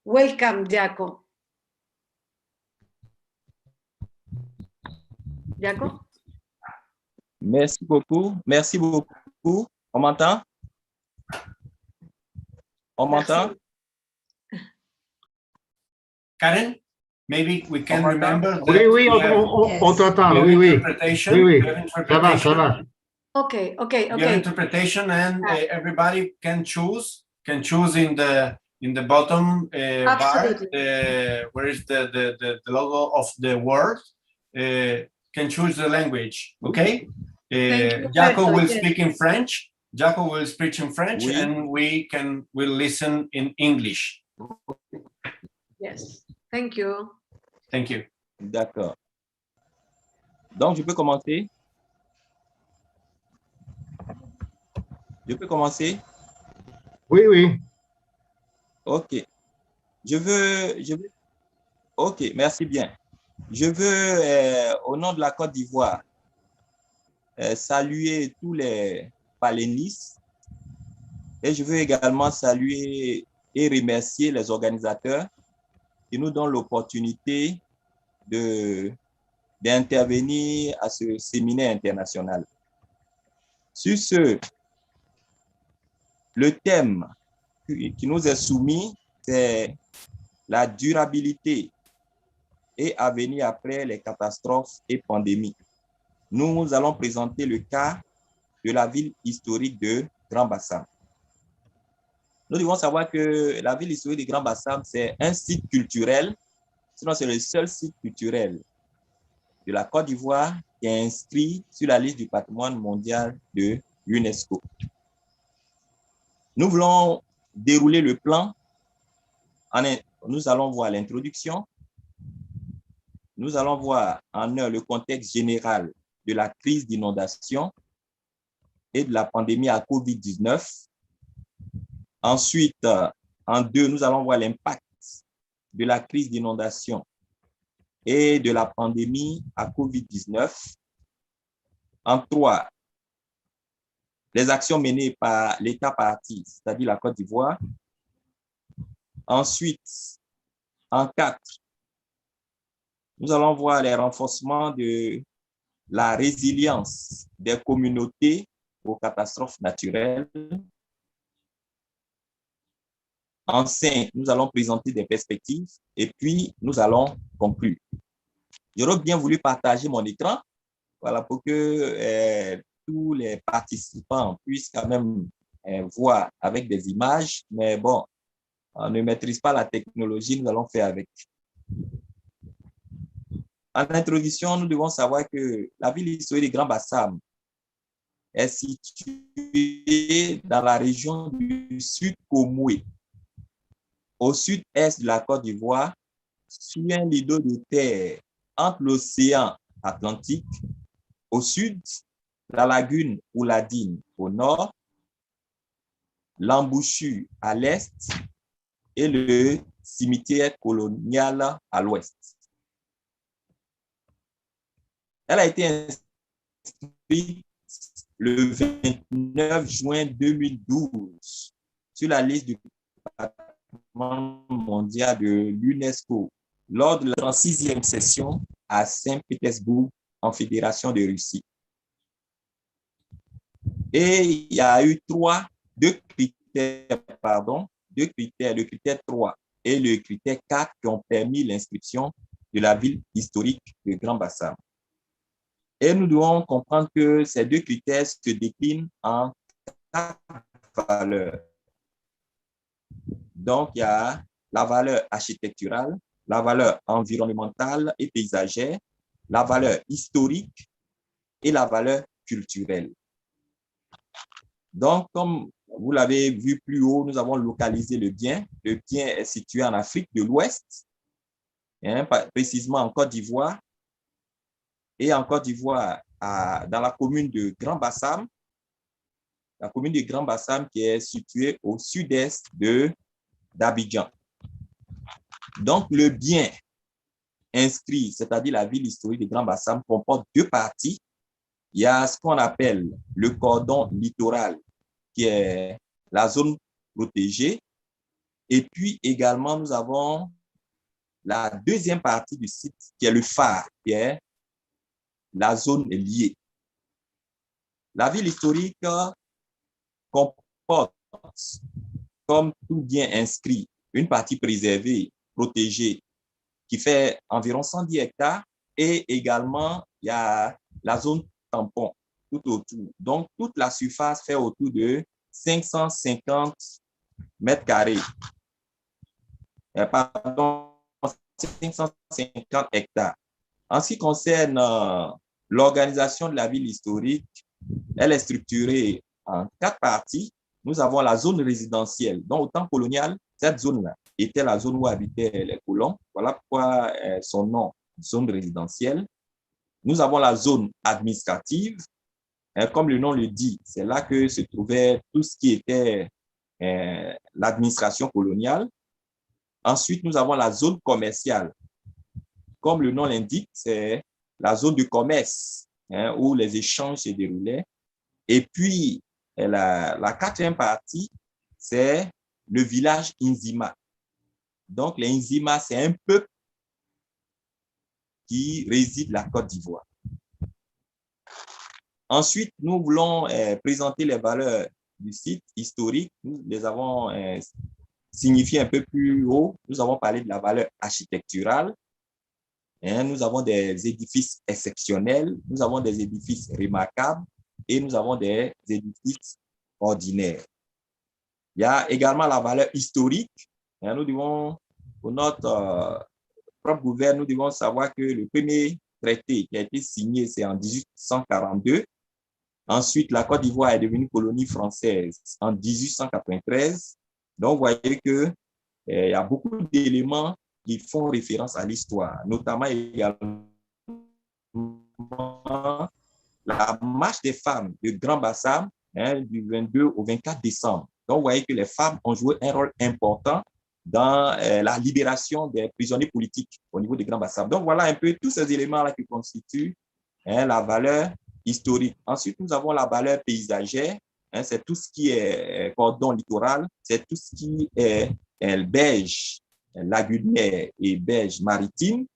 Welcome, Djako. Djako? Merci beaucoup. Merci beaucoup. On m'entend? On m'entend? Karen, maybe we can remember that Oui, on t'entend. Oui. Ça va, ça va. Okay. We have interpretation, and everybody can choose in the bottom bar where is the logo of the word. Can choose the language. Okay. Djako will speak in French. Djako will speak in French, and we'll listen in English. Yes. Thank you. Thank you. D'accord. Donc, je peux commencer? Je peux commencer? Oui. OK. OK, merci bien. Je veux, au nom de la Côte d'Ivoire, saluer tous les panélistes et je veux également saluer et remercier les organisateurs qui nous donnent l'opportunité d'intervenir à ce séminaire international. Sur ce, le thème qui nous est soumis, c'est la durabilité et avenir après les catastrophes et pandémies. Nous allons présenter le cas de la ville historique de Grand-Bassam. Nous devons savoir que la ville historique de Grand-Bassam, c'est un site culturel, sinon c'est le seul site culturel de la Côte d'Ivoire qui est inscrit sur la liste du patrimoine mondial de l'UNESCO. Nous voulons dérouler le plan. Nous allons voir l'introduction. Nous allons voir en un le contexte général de la crise d'inondation et de la pandémie à COVID-19. Ensuite, en deux, nous allons voir l'impact de la crise d'inondation et de la pandémie à COVID-19. En trois, les actions menées par l'État partie, c'est-à-dire la Côte d'Ivoire. Ensuite, en quatre, nous allons voir les renforcements de la résilience des communautés aux catastrophes naturelles. En 5, nous allons présenter des perspectives et puis nous allons conclure. J'aurais bien voulu partager mon écran, voilà, pour que tous les participants puissent quand même voir avec des images, mais bon, on ne maîtrise pas la technologie, nous allons faire avec. En introduction, nous devons savoir que la ville historique de Grand-Bassam est situé dans la région du Sud Comoué, au sud-est de la Côte d'Ivoire, sur un rideau de terre entre l'océan Atlantique au sud, la lagune Ouladine au nord, l'embouchure à l'est et le cimetière colonial à l'ouest. Elle a été inscrite le 29 juin 2012 sur la liste du patrimoine mondial de l'UNESCO lors de la 36e session à Saint-Pétersbourg en Fédération de Russie. Et il y a eu deux critères, le critère 3 et le critère 4 qui ont permis l'inscription de la ville historique de Grand-Bassam. Et nous devons comprendre que ces deux critères se déclinent en 4 valeurs. Donc, il y a la valeur architecturale, la valeur environnementale et paysagère, la valeur historique et la valeur culturelle. Donc, comme vous l'avez vu plus haut, nous avons localisé le bien. Le bien est situé en Afrique de l'Ouest, précisément en Côte d'Ivoire. Et en Côte d'Ivoire, dans la commune de Grand-Bassam, la commune de Grand-Bassam qui est située au sud-est d'Abidjan. Donc, le bien inscrit, c'est-à-dire la ville historique de Grand-Bassam, comporte 2 parties. Il y a ce qu'on appelle le cordon littoral, qui est la zone protégée. Et puis également, nous avons la deuxième partie du site, qui est le phare, qui est la zone liée. La ville historique comporte, comme tout bien inscrit, une partie préservée, protégée, qui fait environ 110 hectares. Et également, il y a la zone tampon tout autour. Donc, toute la surface fait autour de 550 mètres carrés. Pardon, 550 hectares. En ce qui concerne l'organisation de la ville historique, elle est structurée en 4 parties. Nous avons la zone résidentielle. Donc, au temps colonial, cette zone-là était la zone où habitaient les colons. Voilà pourquoi son nom, zone résidentielle. Nous avons la zone administrative. Comme le nom le dit, c'est là que se trouvait tout ce qui était l'administration coloniale. Ensuite, nous avons la zone commerciale. Comme le nom l'indique, c'est la zone de commerce où les échanges se déroulaient. Et puis, la 4e partie, c'est le village Inzima. Donc, les Inzima, c'est un peuple qui réside la Côte d'Ivoire. Ensuite, nous voulons présenter les valeurs du site historique. Nous les avons signifiées un peu plus haut. Nous avons parlé de la valeur architecturale. Nous avons des édifices exceptionnels. Nous avons des édifices remarquables. Et nous avons des édifices ordinaires. Il y a également la valeur historique. Nous devons, pour notre propre gouvernement, nous devons savoir que le premier traité qui a été signé, c'est en 1842. Ensuite, la Côte d'Ivoire est devenue colonie française en 1893. Donc, vous voyez qu'il y a beaucoup d'éléments qui font référence à l'histoire, notamment également la marche des femmes de Grand-Bassam du 22 au 24 décembre. Donc, vous voyez que les femmes ont joué un rôle important dans la libération des prisonniers politiques au niveau de Grand-Bassam. Donc, voilà un peu tous ces éléments-là qui constituent la valeur historique. Ensuite, nous avons la valeur paysagère. C'est tout ce qui est cordon littoral, c'est tout ce qui est berge lagunaire et berge maritime.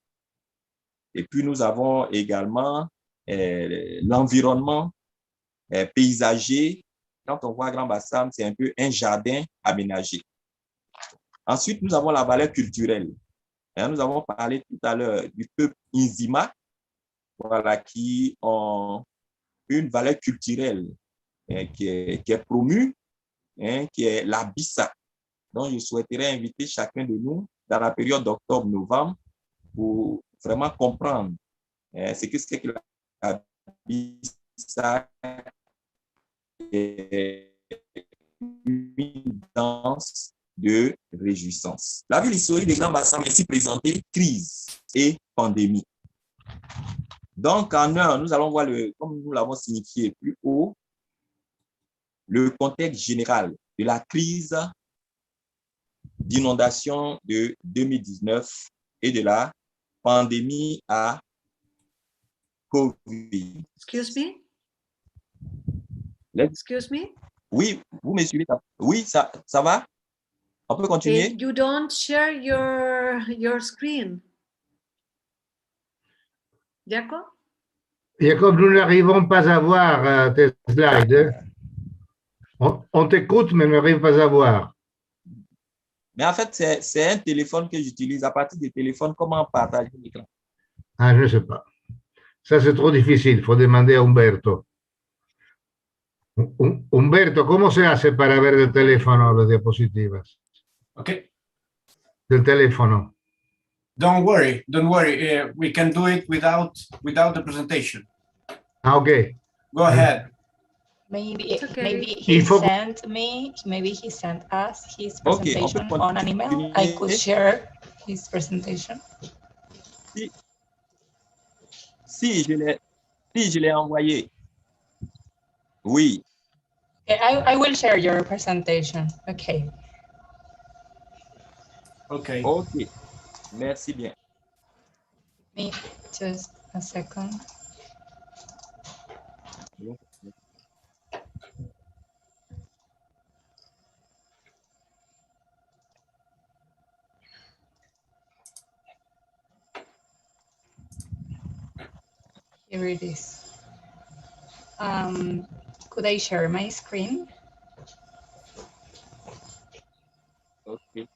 Et puis, nous avons également l'environnement paysager. Quand on voit Grand-Bassam, c'est un peu un jardin aménagé. Ensuite, nous avons la valeur culturelle. Nous avons parlé tout à l'heure du peuple Inzima, voilà, qui ont une valeur culturelle qui est promue, qui est la Bissa. Donc, je souhaiterais inviter chacun de nous dans la période d'octobre-novembre pour vraiment comprendre ce que c'est que la Bissa, une danse de réjouissance. La ville historique des Grand-Bassam est ici présentée crise et pandémie. Donc, en un, nous allons voir, comme nous l'avons signifié plus haut, le contexte général de la crise d'inondation de 2019 et de la pandémie à COVID. Excuse me? Excuse me? Oui, vous me suivez? Oui, ça va? On peut continuer? You don't share your screen. Djako? Jacob, nous n'arrivons pas à voir tes slides. On t'écoute, mais on n'arrive pas à voir. Mais en fait, c'est un téléphone que j'utilise. À partir du téléphone, comment partager l'écran? Ah, je ne sais pas. Ça, c'est trop difficile. Il faut demander à Umberto. Umberto, ¿cómo se hace para ver del teléfono las diapositivas? Okay. Del teléfono. Don't worry. We can do it without the presentation. Ah, okay. Go ahead. Maybe okay. maybe he sent us his presentation on an email. I could share his presentation. Si je l'ai envoyé. Oui. I will share your presentation. Okay. Okay. Okay. Merci bien. Me just a second. Here it is. Could I share my screen? Okay.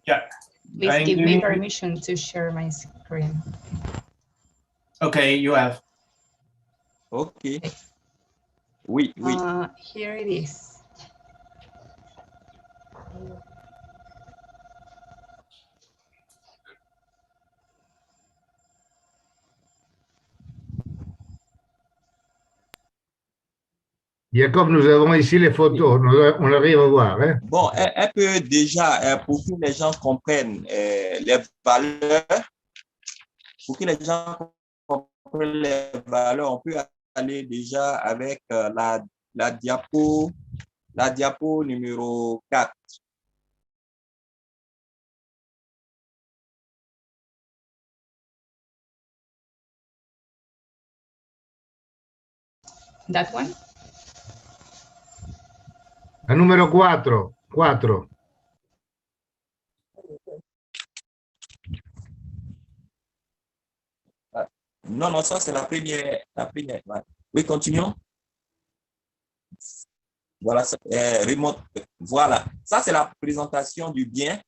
Yeah. Please give me permission to share my screen. Okay, you have. Okay. Oui. Here it is. Jacob, nous avons ici les photos. On arrive à voir. Hein? Bon, un peu déjà, pour que les gens comprennent les valeurs, on peut aller déjà avec la diapo numéro 4. That one? La numéro 4. 4. Non, ça c'est la première. Oui, continuons. Voilà, voilà. Ça c'est la présentation du bien.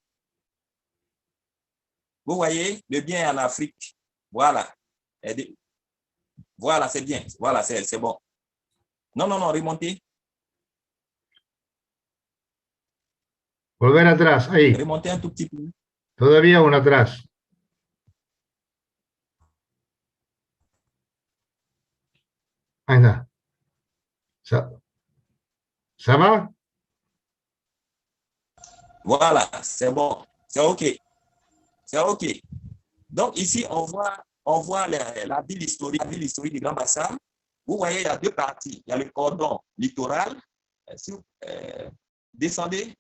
Vous voyez, le bien en Afrique. Voilà. Voilà, c'est bien. Voilà, c'est bon. Non, remontez. Volver atrás, ahí. Remontez un tout petit peu. Todavía una atrás. Ahí está. Ça va? Voilà, c'est bon. C'est OK. C'est OK. Donc, ici, on voit la ville historique du Grand-Bassam. Vous voyez, il y a deux parties. Il y a le cordon littoral. Descendez.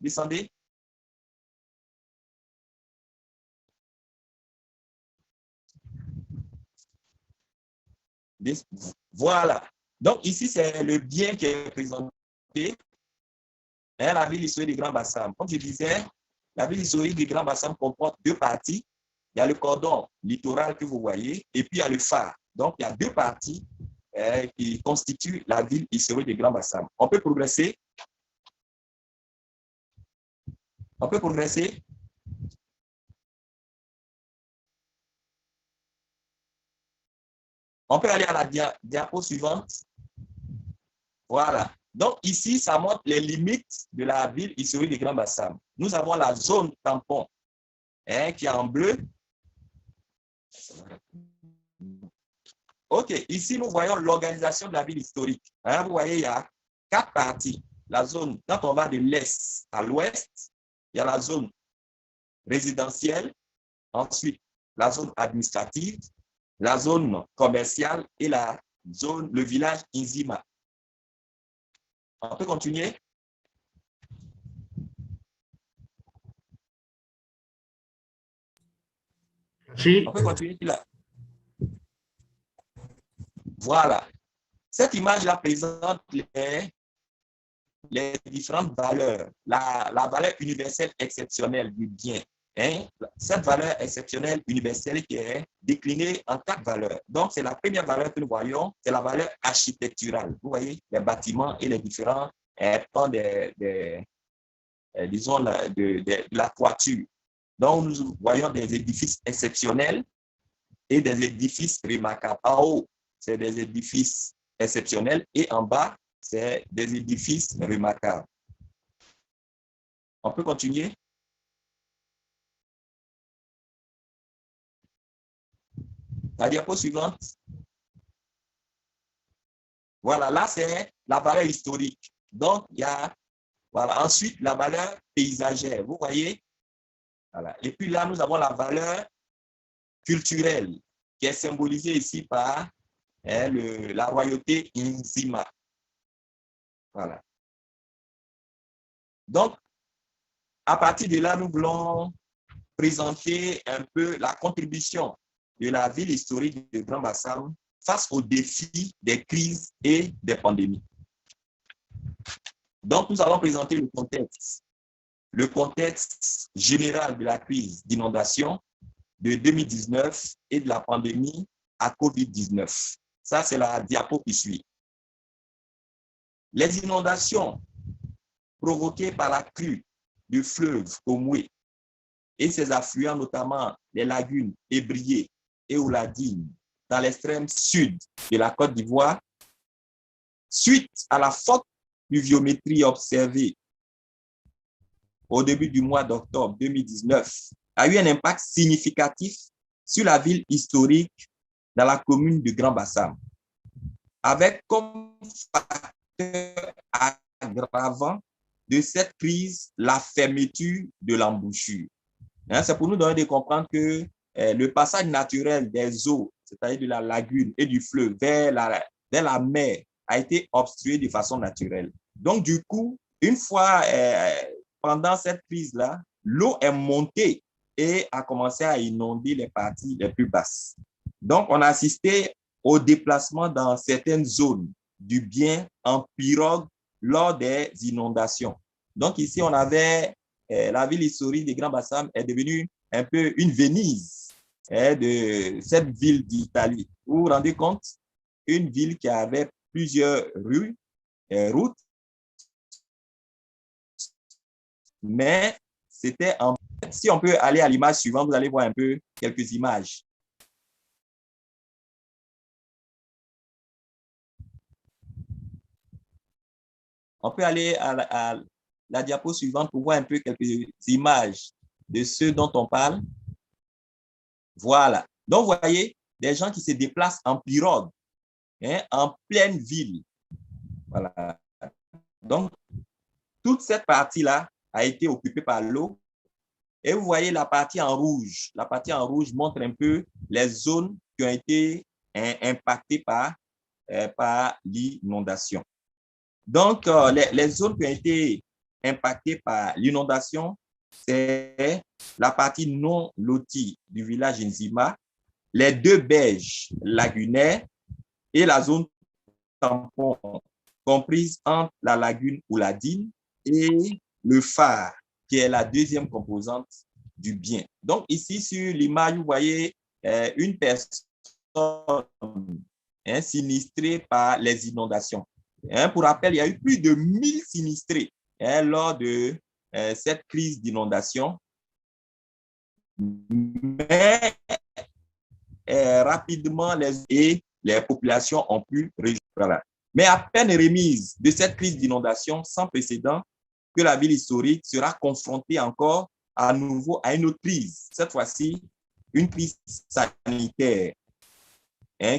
Voilà. Donc, ici, c'est le bien qui est présenté. La ville historique du Grand-Bassam. Comme je disais, la ville historique du Grand-Bassam comporte deux parties. Il y a le cordon littoral que vous voyez et puis il y a le phare. Donc, il y a deux parties qui constituent la ville historique du Grand-Bassam. On peut progresser. On peut aller à la diapo suivante. Voilà. Donc, ici, ça montre les limites de la ville historique du Grand-Bassam. Nous avons la zone tampon qui est en bleu. OK, ici, nous voyons l'organisation de la ville historique. Hein, vous voyez, il y a 4 parties. La zone, quand on va de l'est à l'ouest, il y a la zone résidentielle, ensuite la zone administrative, la zone commerciale et la zone, le village Inzima. On peut continuer? Si. On peut continuer là. Voilà. Cette image-là présente les différentes valeurs. La valeur universelle exceptionnelle du bien. Hein? Cette valeur exceptionnelle universelle qui est déclinée en 4 valeurs. Donc, c'est la première valeur que nous voyons, c'est la valeur architecturale. Vous voyez, les bâtiments et les différents pans disons, de la toiture. Donc, nous voyons des édifices exceptionnels et des édifices remarquables. En haut, c'est des édifices exceptionnels et en bas, c'est des édifices remarquables. On peut continuer? La diapo suivante. Voilà, là, c'est la valeur historique. Donc, il y a, voilà, ensuite, la valeur paysagère. Vous voyez? Voilà. Et puis là, nous avons la valeur culturelle qui est symbolisée ici par la royauté Inzima. Voilà. Donc, à partir de là, nous voulons présenter un peu la contribution de la ville historique de Grand-Bassam face aux défis des crises et des pandémies. Donc, nous allons présenter le contexte général de la crise d'inondation de 2019 et de la pandémie à COVID-19. Ça, c'est la diapo qui suit. Les inondations provoquées par la crue du fleuve Omoué et ses affluents, notamment les lagunes Ébrié et Ouladine, dans l'extrême sud de la Côte d'Ivoire, suite à la forte pluviométrie observée au début du mois d'octobre 2019, a eu un impact significatif sur la ville historique dans la commune de Grand-Bassam, avec comme facteur aggravant de cette crise la fermeture de l'embouchure. C'est pour nous donner de comprendre que le passage naturel des eaux, c'est-à-dire de la lagune et du fleuve vers la mer, a été obstrué de façon naturelle. Donc, du coup, une fois pendant cette crise-là, l'eau est montée et a commencé à inonder les parties les plus basses. Donc, on a assisté au déplacement dans certaines zones du bien en pirogue lors des inondations. Donc, ici, on avait la ville historique de Grand-Bassam est devenue un peu une Venise de cette ville d'Italie. Vous vous rendez compte? Une ville qui avait plusieurs rues, routes, mais c'était en... Si on peut aller à l'image suivante, vous allez voir un peu quelques images. On peut aller à la diapo suivante pour voir un peu quelques images de ce dont on parle. Voilà. Donc, vous voyez, des gens qui se déplacent en pirogue, en pleine ville. Voilà. Donc, toute cette partie-là a été occupée par l'eau. Et vous voyez la partie en rouge. La partie en rouge montre un peu les zones qui ont été impactées par l'inondation. Donc, les zones qui ont été impactées par l'inondation, c'est la partie non lotie du village Inzima, les 2 berges lagunaires et la zone tampon comprise entre la lagune Ouladine et le phare, qui est la deuxième composante du bien. Donc, ici, sur l'image, vous voyez une personne sinistrée par les inondations. Pour rappel, il y a eu plus de 1000 sinistrés lors de cette crise d'inondation. Mais rapidement, les populations ont pu réagir. Voilà. Mais à peine remise de cette crise d'inondation sans précédent, que la ville historique sera confrontée encore à nouveau à une autre crise. Cette fois-ci, une crise sanitaire.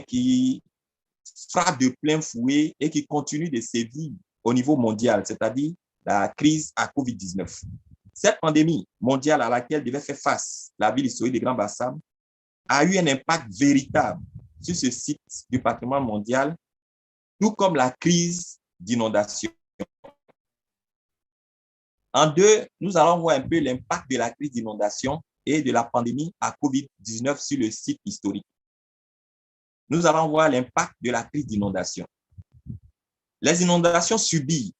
qui frappe de plein fouet et qui continue de sévir au niveau mondial, c'est-à-dire la crise à COVID-19. Cette pandémie mondiale à laquelle devait faire face la ville historique de Grand-Bassam a eu un impact véritable sur ce site du patrimoine mondial, tout comme la crise d'inondation. En deux, nous allons voir un peu l'impact de la crise d'inondation et de la pandémie à COVID-19 sur le site historique. Nous allons voir l'impact de la crise d'inondation. Les inondations subies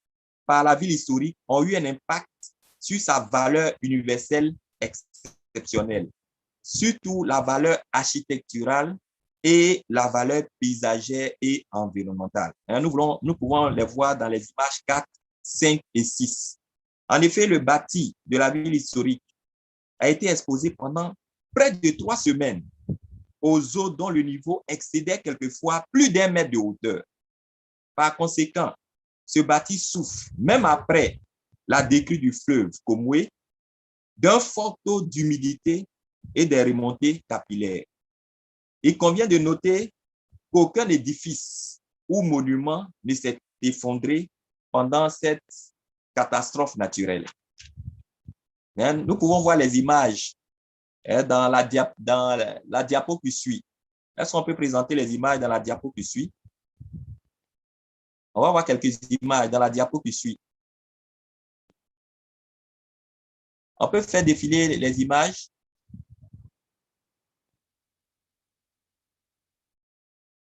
par la ville historique ont eu un impact sur sa valeur universelle exceptionnelle, surtout la valeur architecturale et la valeur paysagère et environnementale. Nous pouvons les voir dans les images 4, 5 et 6. En effet, le bâti de la ville historique a été exposé pendant près de 3 semaines aux eaux dont le niveau excédait quelquefois plus d'1 mètre de hauteur. Par conséquent, ce bâti souffre, même après la décrue du fleuve Côte, d'un fort taux d'humidité et des remontées capillaires. Il convient de noter qu'aucun édifice ou monument ne s'est effondré pendant cette catastrophe naturelle. Nous pouvons voir les images dans la diapo qui suit. Est-ce qu'on peut présenter les images dans la diapo qui suit? On va voir quelques images dans la diapo qui suit. On peut faire défiler les images.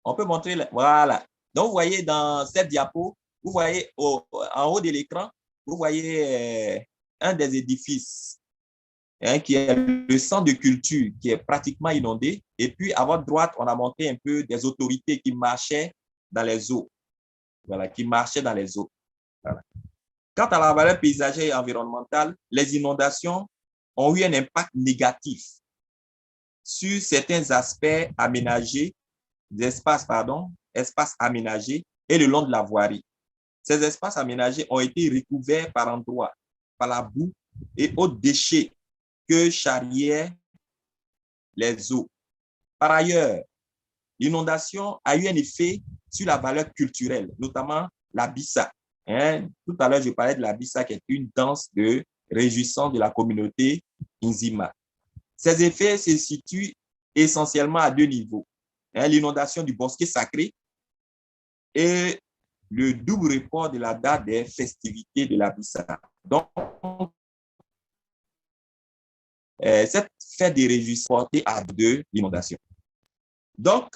On peut montrer, voilà. Donc, vous voyez dans cette diapo, vous voyez en haut de l'écran, vous voyez un des édifices qui est le centre de culture qui est pratiquement inondé. Et puis, à votre droite, on a montré un peu des autorités qui marchaient dans les eaux. Voilà, qui marchaient dans les eaux. Voilà. Quant à la valeur paysagère et environnementale, les inondations ont eu un impact négatif sur certains aspects aménagés, espaces aménagés et le long de la voirie. Ces espaces aménagés ont été recouverts par endroits par la boue et autres déchets que charriaient les eaux. Par ailleurs, l'inondation a eu un effet sur la valeur culturelle, notamment la bissa. Tout à l'heure, je parlais de la bissa qui est une danse de réjouissance de la communauté Nzima. Ces effets se situent essentiellement à 2 niveaux. L'inondation du bosquet sacré et le double report de la date des festivités de la bissa. Donc, cette fête des réjouissances portée à 2 l'inondation. Donc,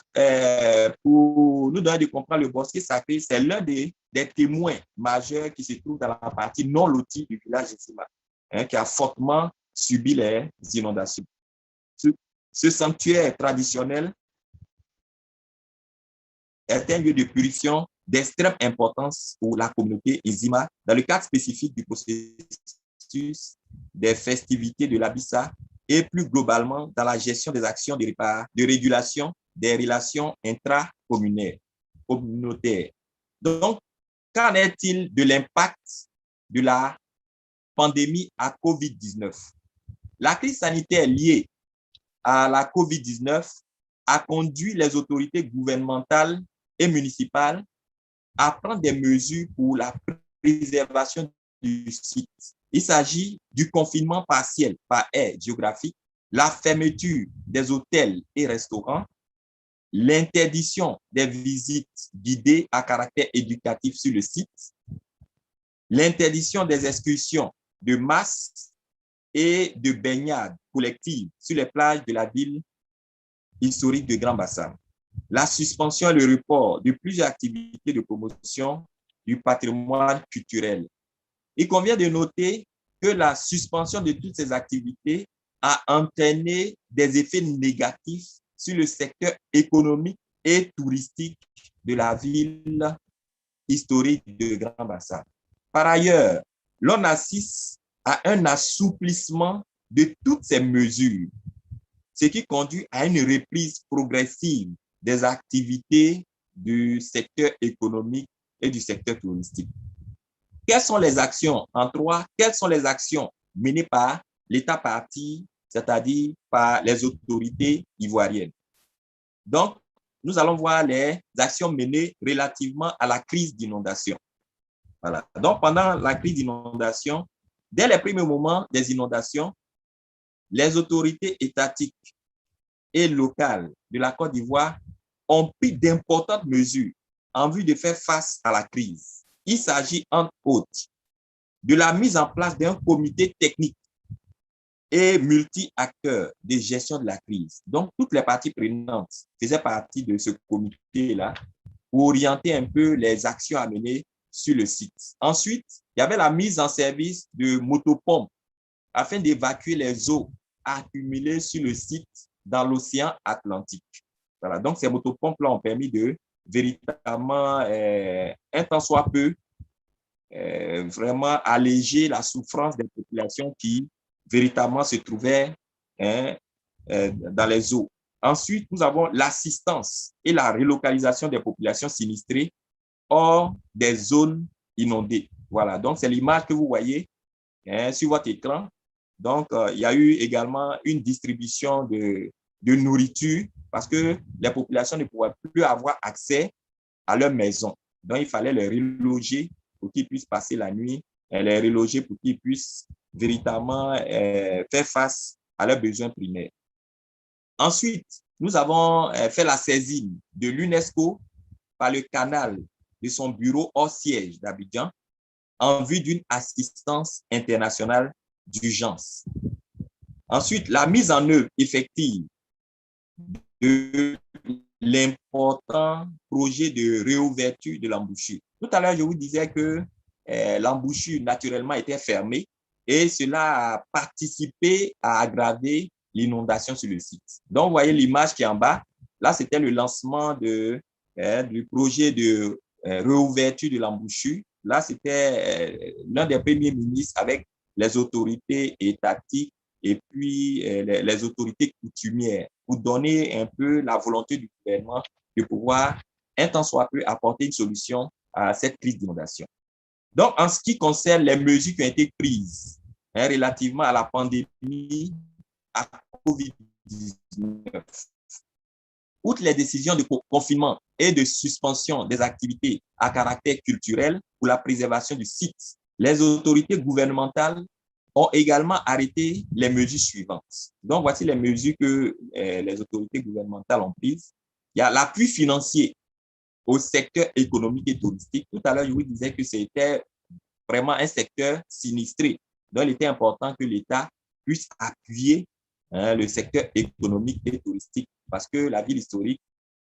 pour nous donner de comprendre, le bosquet sacré, c'est l'un des témoins majeurs qui se trouve dans la partie non lotie du village Nzima, qui a fortement subi les inondations. Ce sanctuaire traditionnel est un lieu de purification d'extrême importance pour la communauté Nzima dans le cadre spécifique du processus des festivités de l'Abissa et plus globalement dans la gestion des actions de régulation des relations intracommunautaires. Donc, qu'en est-il de l'impact de la pandémie à COVID-19? La crise sanitaire liée à la COVID-19 a conduit les autorités gouvernementales et municipales à prendre des mesures pour la préservation du site. Il s'agit du confinement partiel par aire géographique, la fermeture des hôtels et restaurants, l'interdiction des visites guidées à caractère éducatif sur le site, l'interdiction des excursions de masse et de baignade collective sur les plages de la ville historique de Grand-Bassam, la suspension et le report de plusieurs activités de promotion du patrimoine culturel. Il convient de noter que la suspension de toutes ces activités a entraîné des effets négatifs sur le secteur économique et touristique de la ville historique de Grand-Bassam. Par ailleurs, l'on assiste à un assouplissement de toutes ces mesures, ce qui conduit à une reprise progressive des activités du secteur économique et du secteur touristique. Quelles sont les actions, en 3, quelles sont les actions menées par l'État parti, c'est-à-dire par les autorités ivoiriennes? Donc, nous allons voir les actions menées relativement à la crise d'inondation. Voilà. Donc, pendant la crise d'inondation, dès les premiers moments des inondations, les autorités étatiques et locales de la Côte d'Ivoire ont pris d'importantes mesures en vue de faire face à la crise. Il s'agit, entre autres, de la mise en place d'un comité technique et multi-acteurs de gestion de la crise. Donc, toutes les parties prenantes faisaient partie de ce comité-là pour orienter un peu les actions à mener sur le site. Ensuite, il y avait la mise en service de motopompes afin d'évacuer les eaux accumulées sur le site dans l'océan Atlantique. Voilà. Donc, ces motopompes-là ont permis de véritablement, un tant soit peu, vraiment alléger la souffrance des populations qui véritablement se trouvaient dans les eaux. Ensuite, nous avons l'assistance et la relocalisation des populations sinistrées hors des zones inondées. Voilà, donc c'est l'image que vous voyez sur votre écran. Donc, il y a eu également une distribution de nourriture parce que les populations ne pouvaient plus avoir accès à leur maison. Donc, il fallait les reloger pour qu'ils puissent passer la nuit, les reloger pour qu'ils puissent véritablement faire face à leurs besoins primaires. Ensuite, nous avons fait la saisine de l'UNESCO par le canal de son bureau hors siège d'Abidjan en vue d'une assistance internationale d'urgence. Ensuite, la mise en œuvre effective de l'important projet de réouverture de l'embouchure. Tout à l'heure, je vous disais que l'embouchure naturellement était fermée et cela a participé à aggraver l'inondation sur le site. Donc, vous voyez l'image qui est en bas. Là, c'était le lancement du projet de réouverture de l'embouchure. Là, c'était l'un des premiers ministres avec les autorités étatiques et puis les autorités coutumières pour donner un peu la volonté du gouvernement de pouvoir, un tant soit peu, apporter une solution à cette crise d'inondation. Donc, en ce qui concerne les mesures qui ont été prises relativement à la pandémie à COVID-19, outre les décisions de confinement et de suspension des activités à caractère culturel pour la préservation du site, les autorités gouvernementales ont également arrêté les mesures suivantes. Donc, voici les mesures que les autorités gouvernementales ont prises. Il y a l'appui financier au secteur économique et touristique. Tout à l'heure, je vous disais que c'était vraiment un secteur sinistré. Donc, il était important que l'État puisse appuyer le secteur économique et touristique parce que la ville historique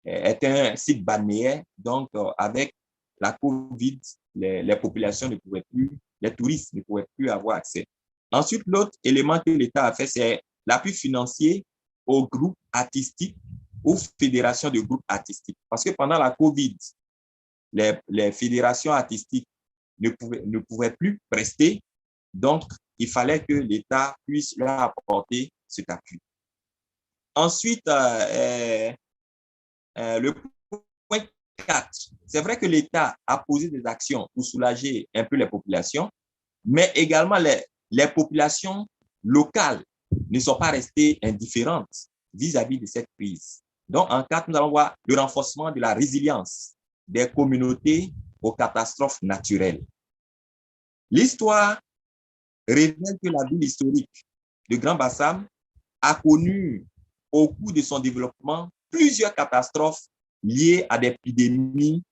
est un site balnéaire. Donc, avec la COVID, les populations ne pouvaient plus, les touristes ne pouvaient plus avoir accès. Ensuite, l'autre élément que l'État a fait, c'est l'appui financier aux groupes artistiques, aux fédérations de groupes artistiques. Parce que pendant la COVID, les fédérations artistiques ne pouvaient plus prester. Donc, il fallait que l'État puisse leur apporter cet appui. Ensuite, le point 4, c'est vrai que l'État a posé des actions pour soulager un peu les populations, mais également les populations locales ne sont pas restées indifférentes vis-à-vis de cette crise. Donc, en 4, nous allons voir le renforcement de la résilience des communautés aux catastrophes naturelles. L'histoire révèle que la ville historique de Grand-Bassam a connu au cours de son développement plusieurs catastrophes liées à des épidémies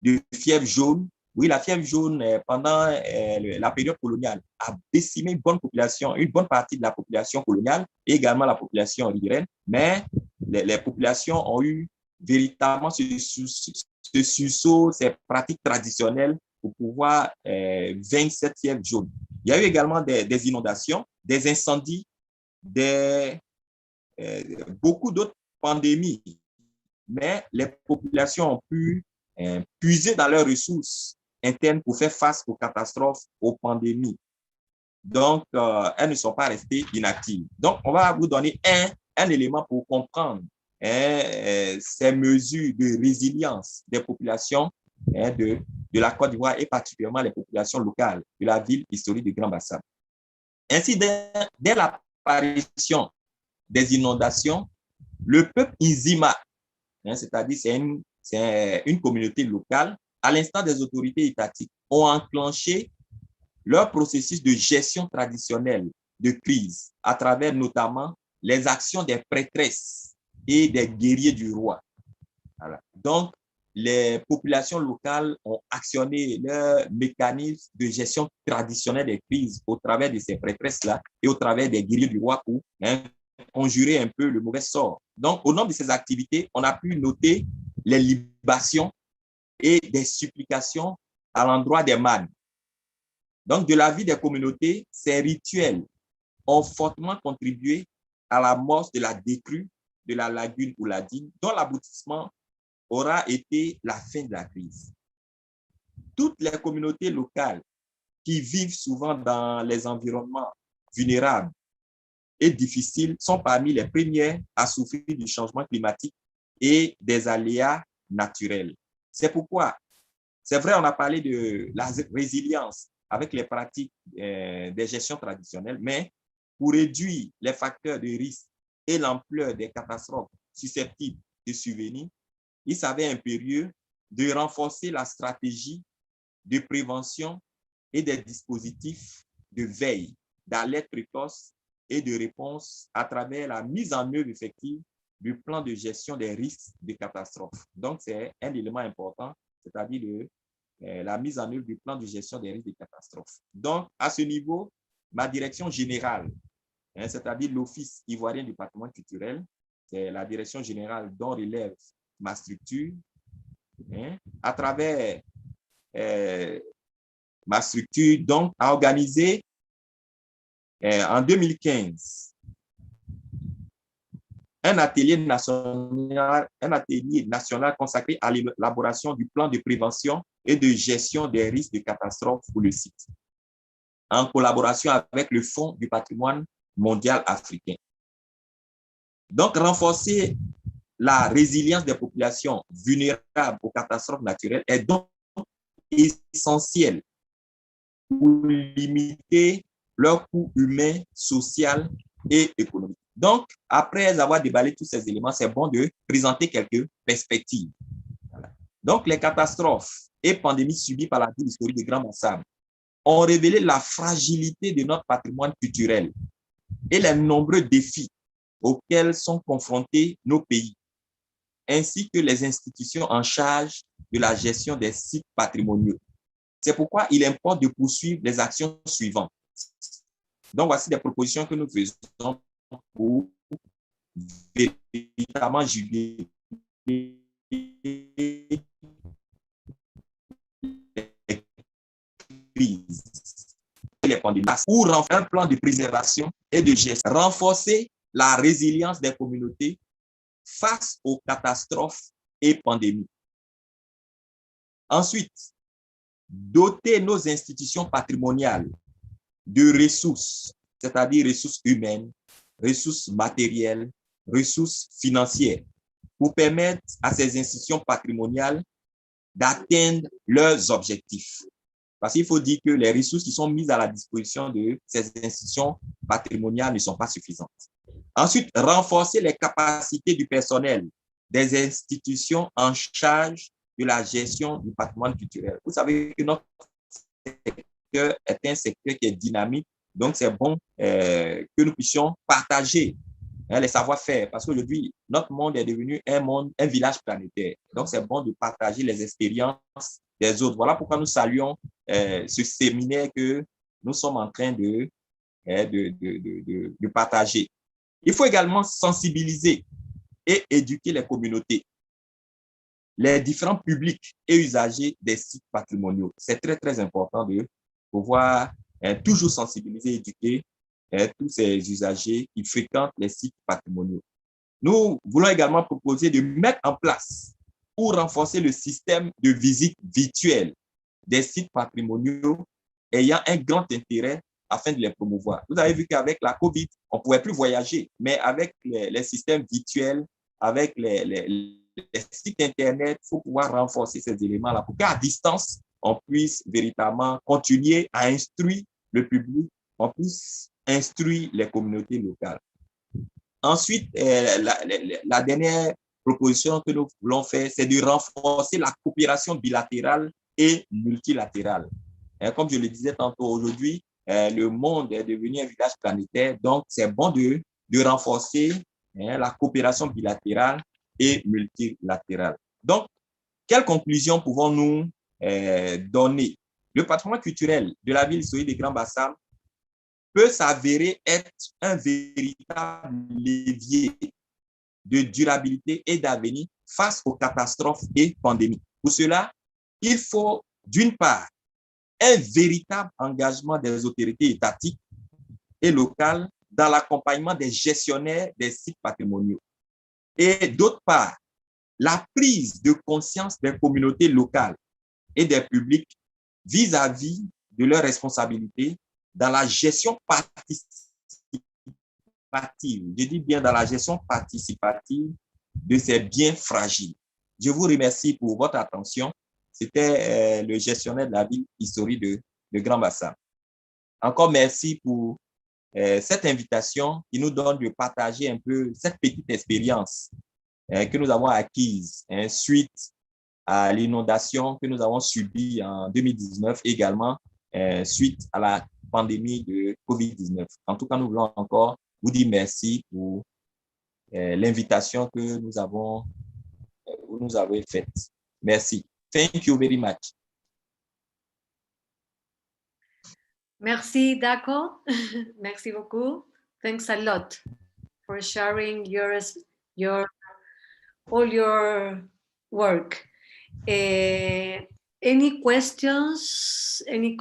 de fièvre jaune. Oui, la fièvre jaune, pendant la période coloniale, a décimé une bonne partie de la population coloniale et également la population riveraine, mais les populations ont eu véritablement ce sursaut, ces pratiques traditionnelles pour pouvoir vaincre cette fièvre jaune. Il y a eu également des inondations, des incendies, beaucoup d'autres pandémies, mais les populations ont pu puiser dans leurs ressources internes pour faire face aux catastrophes, aux pandémies. Donc, elles ne sont pas restées inactives. Donc, on va vous donner un élément pour comprendre ces mesures de résilience des populations de la Côte d'Ivoire et particulièrement les populations locales de la ville historique de Grand-Bassam. Ainsi, dès l'apparition des inondations, Le peuple Inzima, c'est-à-dire c'est une communauté locale, à l'instar des autorités étatiques, ont enclenché leur processus de gestion traditionnelle de crise à travers notamment les actions des prêtresses et des guerriers du roi. Voilà. Donc, les populations locales ont actionné leur mécanisme de gestion traditionnelle des crises au travers de ces prêtresses-là et au travers des guerriers du roi pour conjurer un peu le mauvais sort. Donc, au nombre de ces activités, on a pu noter les libations et des supplications à l'endroit des mânes. Donc, de la vie des communautés, ces rituels ont fortement contribué à la mort de la décrue de la lagune ou la digue, dont l'aboutissement aura été la fin de la crise. Toutes les communautés locales qui vivent souvent dans les environnements vulnérables et difficiles sont parmi les premières à souffrir du changement climatique et des aléas naturels. C'est pourquoi, c'est vrai, on a parlé de la résilience avec les pratiques des gestions traditionnelles, mais pour réduire les facteurs de risque et l'ampleur des catastrophes susceptibles de survenir, il s'avère impérieux de renforcer la stratégie de prévention et des dispositifs de veille, d'alerte précoce et de réponse à travers la mise en œuvre effective du plan de gestion des risques de catastrophes. Donc, c'est un élément important, c'est-à-dire la mise en œuvre du plan de gestion des risques de catastrophes. Donc, à ce niveau, ma direction générale, c'est-à-dire l'Office ivoirien du patrimoine culturel, c'est la direction générale dont relève ma structure, à travers ma structure, donc, a organisé en 2015 un atelier national consacré à l'élaboration du plan de prévention et de gestion des risques de catastrophe pour le site, en collaboration avec le Fonds du patrimoine mondial africain. Donc, renforcer la résilience des populations vulnérables aux catastrophes naturelles est donc essentiel pour limiter leurs coûts humains, sociaux et économiques. Donc, après avoir déballé tous ces éléments, c'est bon de présenter quelques perspectives. Voilà. Donc, les catastrophes et pandémies subies par la ville historique de Grand-Bassam ont révélé la fragilité de notre patrimoine culturel et les nombreux défis auxquels sont confrontés nos pays, ainsi que les institutions en charge de la gestion des sites patrimoniaux. C'est pourquoi il importe de poursuivre les actions suivantes. Donc, voici des propositions que nous faisons pour véritablement juguler les crises et les pandémies, pour renforcer un plan de préservation et de gestion, renforcer la résilience des communautés face aux catastrophes et pandémies. Ensuite, doter nos institutions patrimoniales de ressources, c'est-à-dire ressources humaines, ressources matérielles, ressources financières, pour permettre à ces institutions patrimoniales d'atteindre leurs objectifs. Parce qu'il faut dire que les ressources qui sont mises à la disposition de ces institutions patrimoniales ne sont pas suffisantes. Ensuite, renforcer les capacités du personnel des institutions en charge de la gestion du patrimoine culturel. Vous savez que notre secteur est un secteur qui est dynamique, donc c'est bon que nous puissions partager les savoir-faire, parce qu'aujourd'hui, notre monde est devenu un village planétaire. Donc, c'est bon de partager les expériences des autres. Voilà pourquoi nous saluons ce séminaire que nous sommes en train de partager. Il faut également sensibiliser et éduquer les communautés, les différents publics et usagers des sites patrimoniaux. C'est très, très important de pouvoir toujours sensibiliser et éduquer tous ces usagers qui fréquentent les sites patrimoniaux. Nous voulons également proposer de mettre en place pour renforcer le système de visite virtuelle des sites patrimoniaux ayant un grand intérêt afin de les promouvoir. Vous avez vu qu'avec la COVID, on ne pouvait plus voyager, mais avec les systèmes virtuels, avec les sites Internet, il faut pouvoir renforcer ces éléments-là pour qu'à distance, on puisse véritablement continuer à instruire le public, on puisse instruire les communautés locales. Ensuite, la dernière proposition que nous voulons faire, c'est de renforcer la coopération bilatérale et multilatérale. Comme je le disais tantôt, aujourd'hui, le monde est devenu un village planétaire, donc c'est bon de renforcer la coopération bilatérale et multilatérale. Donc, quelles conclusions pouvons-nous donner? Le patrimoine culturel de la ville historique de Grand-Bassam peut s'avérer être un véritable levier de durabilité et d'avenir face aux catastrophes et pandémies. Pour cela, il faut d'une part un véritable engagement des autorités étatiques et locales dans l'accompagnement des gestionnaires des sites patrimoniaux. Et d'autre part, la prise de conscience des communautés locales et des publics vis-à-vis de leurs responsabilités dans la gestion participative, je dis bien dans la gestion participative de ces biens fragiles. Je vous remercie pour votre attention. C'était le gestionnaire de la ville historique de Grand-Bassam. Encore merci pour cette invitation qui nous donne de partager un peu cette petite expérience que nous avons acquise suite à l'inondation que nous avons subie en 2019, également suite à la pandémie de COVID-19. En tout cas, nous voulons encore vous dire merci pour l'invitation que vous nous avez faite. Merci. Thank you very much. Merci, Djako. Merci beaucoup. Thanks a lot for sharing all your work. Any questions? Any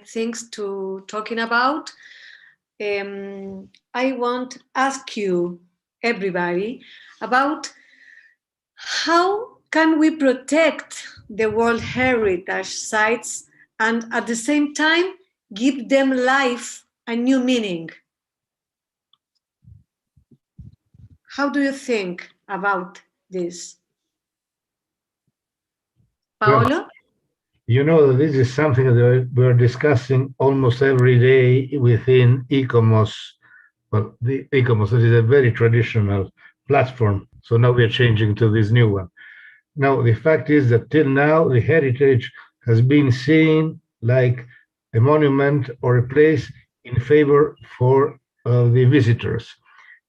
things to talking about? I want to ask you, everybody, about how can we protect the World Heritage Sites and at the same time give them life and new meaning? How do you think about this? Paolo? Well, you know, this is something that we're discussing almost every day within ICOMOS. Well, the ICOMOS is a very traditional platform, so now we're changing to this new one. Now, the fact is that till now, the heritage has been seen like a monument or a place in favor for the visitors.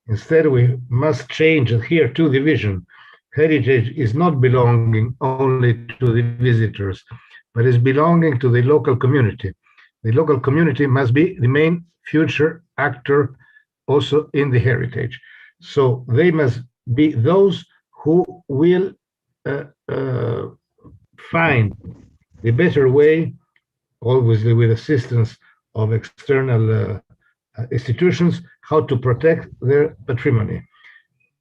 Instead, we must change here to the vision. Heritage is not belonging only to the visitors, but is belonging to the local community. The local community must be the main future actor also in the heritage. So they must be those who will find the better way, always with assistance of external institutions, how to protect their patrimony.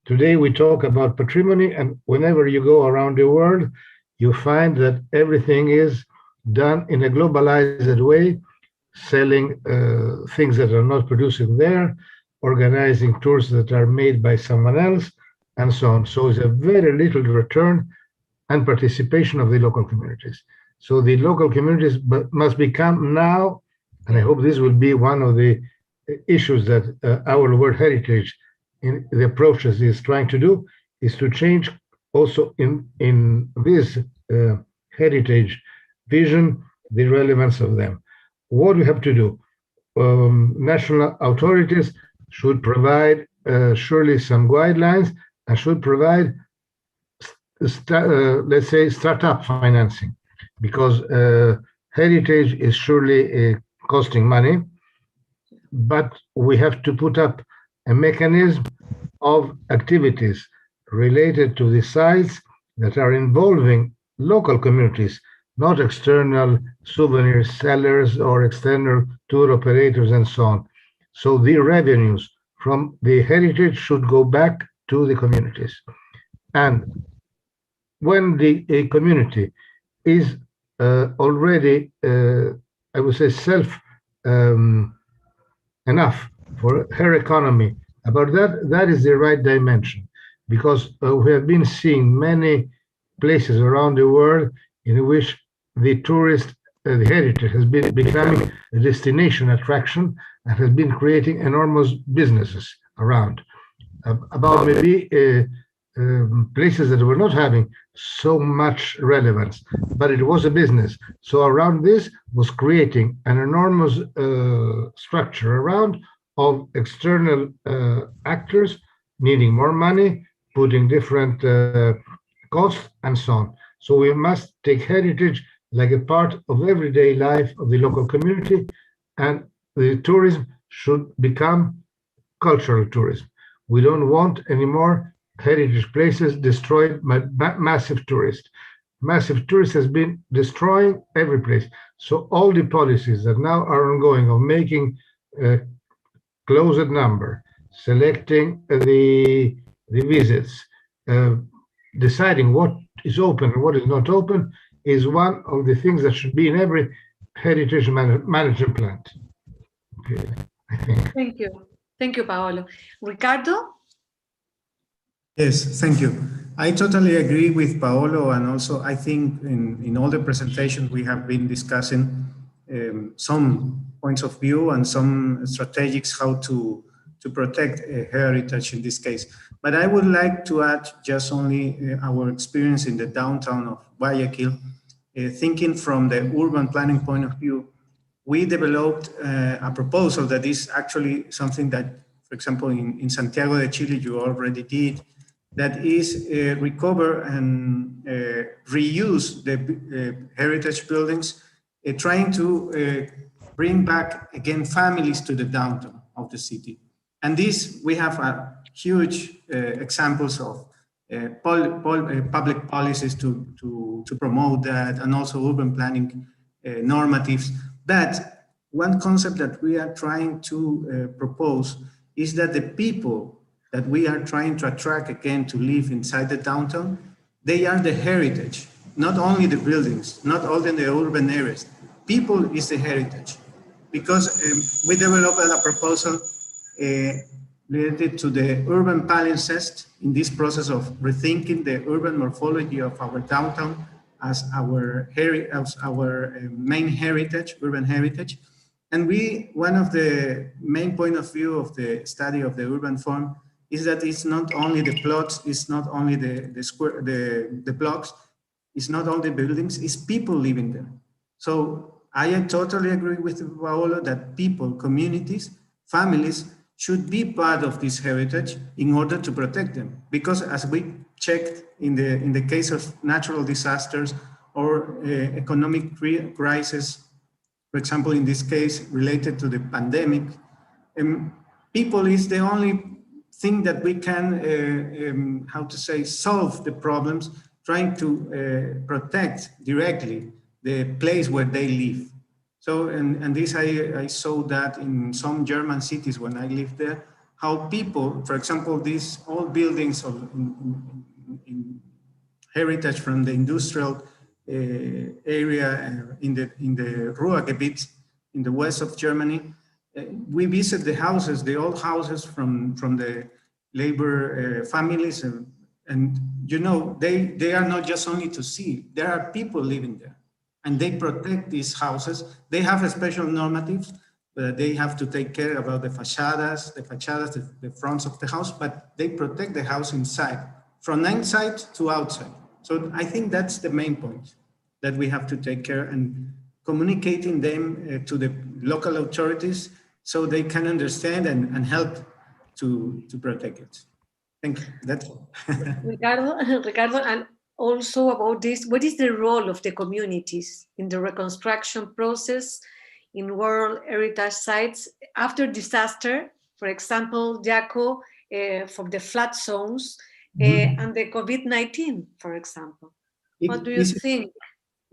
Today we talk about patrimony, and whenever you go around the world, you find that everything is done in a globalized way, selling things that are not producing there, organizing tours that are made by someone else, and so on. So it's a very little return and participation of the local communities. So the local communities must become now, and I hope this will be one of the issues that our World Heritage in the approaches is trying to do, is to change also in this heritage vision, the relevance of them. What we have to do? National authorities should provide surely some guidelines and should provide, let's say, startup financing, because heritage is surely costing money, but we have to put up a mechanism of activities related to the sites that are involving local communities, not external souvenir sellers or external tour operators and so on. So the revenues from the heritage should go back to the communities. And when the community is already, I would say, enough for her economy, about that is the right dimension, because we have been seeing many places around the world in which the tourist the heritage has been becoming a destination attraction and has been creating enormous businesses around. About maybe places that were not having so much relevance, but it was a business. So around this was creating an enormous structure around of external actors needing more money, putting different costs and so on. So we must take heritage like a part of everyday life of the local community, and the tourism should become cultural tourism. We don't want any more heritage places destroyed by massive tourists. Massive tourists has been destroying every place. So all the policies that now are ongoing of making a closed number, selecting the visits, deciding what is open and what is not open, is one of the things that should be in every heritage management plan. Okay, I think. Thank you, Paolo. Ricardo? Yes, thank you. I totally agree with Paolo, and also I think in all the presentations we have been discussing some points of view and some strategies how to protect heritage in this case. But I would like to add just only our experience in the downtown of Guayaquil. Thinking from the urban planning point of view, we developed a proposal that is actually something that, for example, in Santiago de Chile, you already did, that is recover and reuse the heritage buildings, trying to bring back again families to the downtown of the city. And this, we have huge examples of public policies to promote that, and also urban planning normatives. But one concept that we are trying to propose is that the people that we are trying to attract again to live inside the downtown, they are the heritage, not only the buildings, not only the urban areas. People is the heritage, because we developed a proposal related to the urban palimpsest in this process of rethinking the urban morphology of our downtown as our main heritage, urban heritage. And one of the main point of view of the study of the urban form is that it's not only the plots, it's not only the blocks, it's not only buildings, it's people living there. So I totally agree with Paolo that people, communities, families should be part of this heritage in order to protect them. Because as we checked in the case of natural disasters or economic crisis, for example, in this case related to the pandemic, people is the only thing that we can, solve the problems, trying to protect directly the place where they live. So, and this I saw that in some German cities when I lived there, how people, for example, these old buildings in heritage from the industrial area in the Ruhrgebiet in the west of Germany, we visit the houses, the old houses from the labor families, and you know, they are not just only to see, there are people living there. And they protect these houses. They have special normatives, but they have to take care about the fachadas, the fronts of the house, but they protect the house inside, from inside to outside. So I think that's the main point, that we have to take care and communicating them to the local authorities so they can understand and help to protect it. Thank you. That's all. Ricardo, and also about this, what is the role of the communities in the reconstruction process in World Heritage Sites after disaster, for example, Djako, for the flood zones, and the COVID-19, for example? What do you think?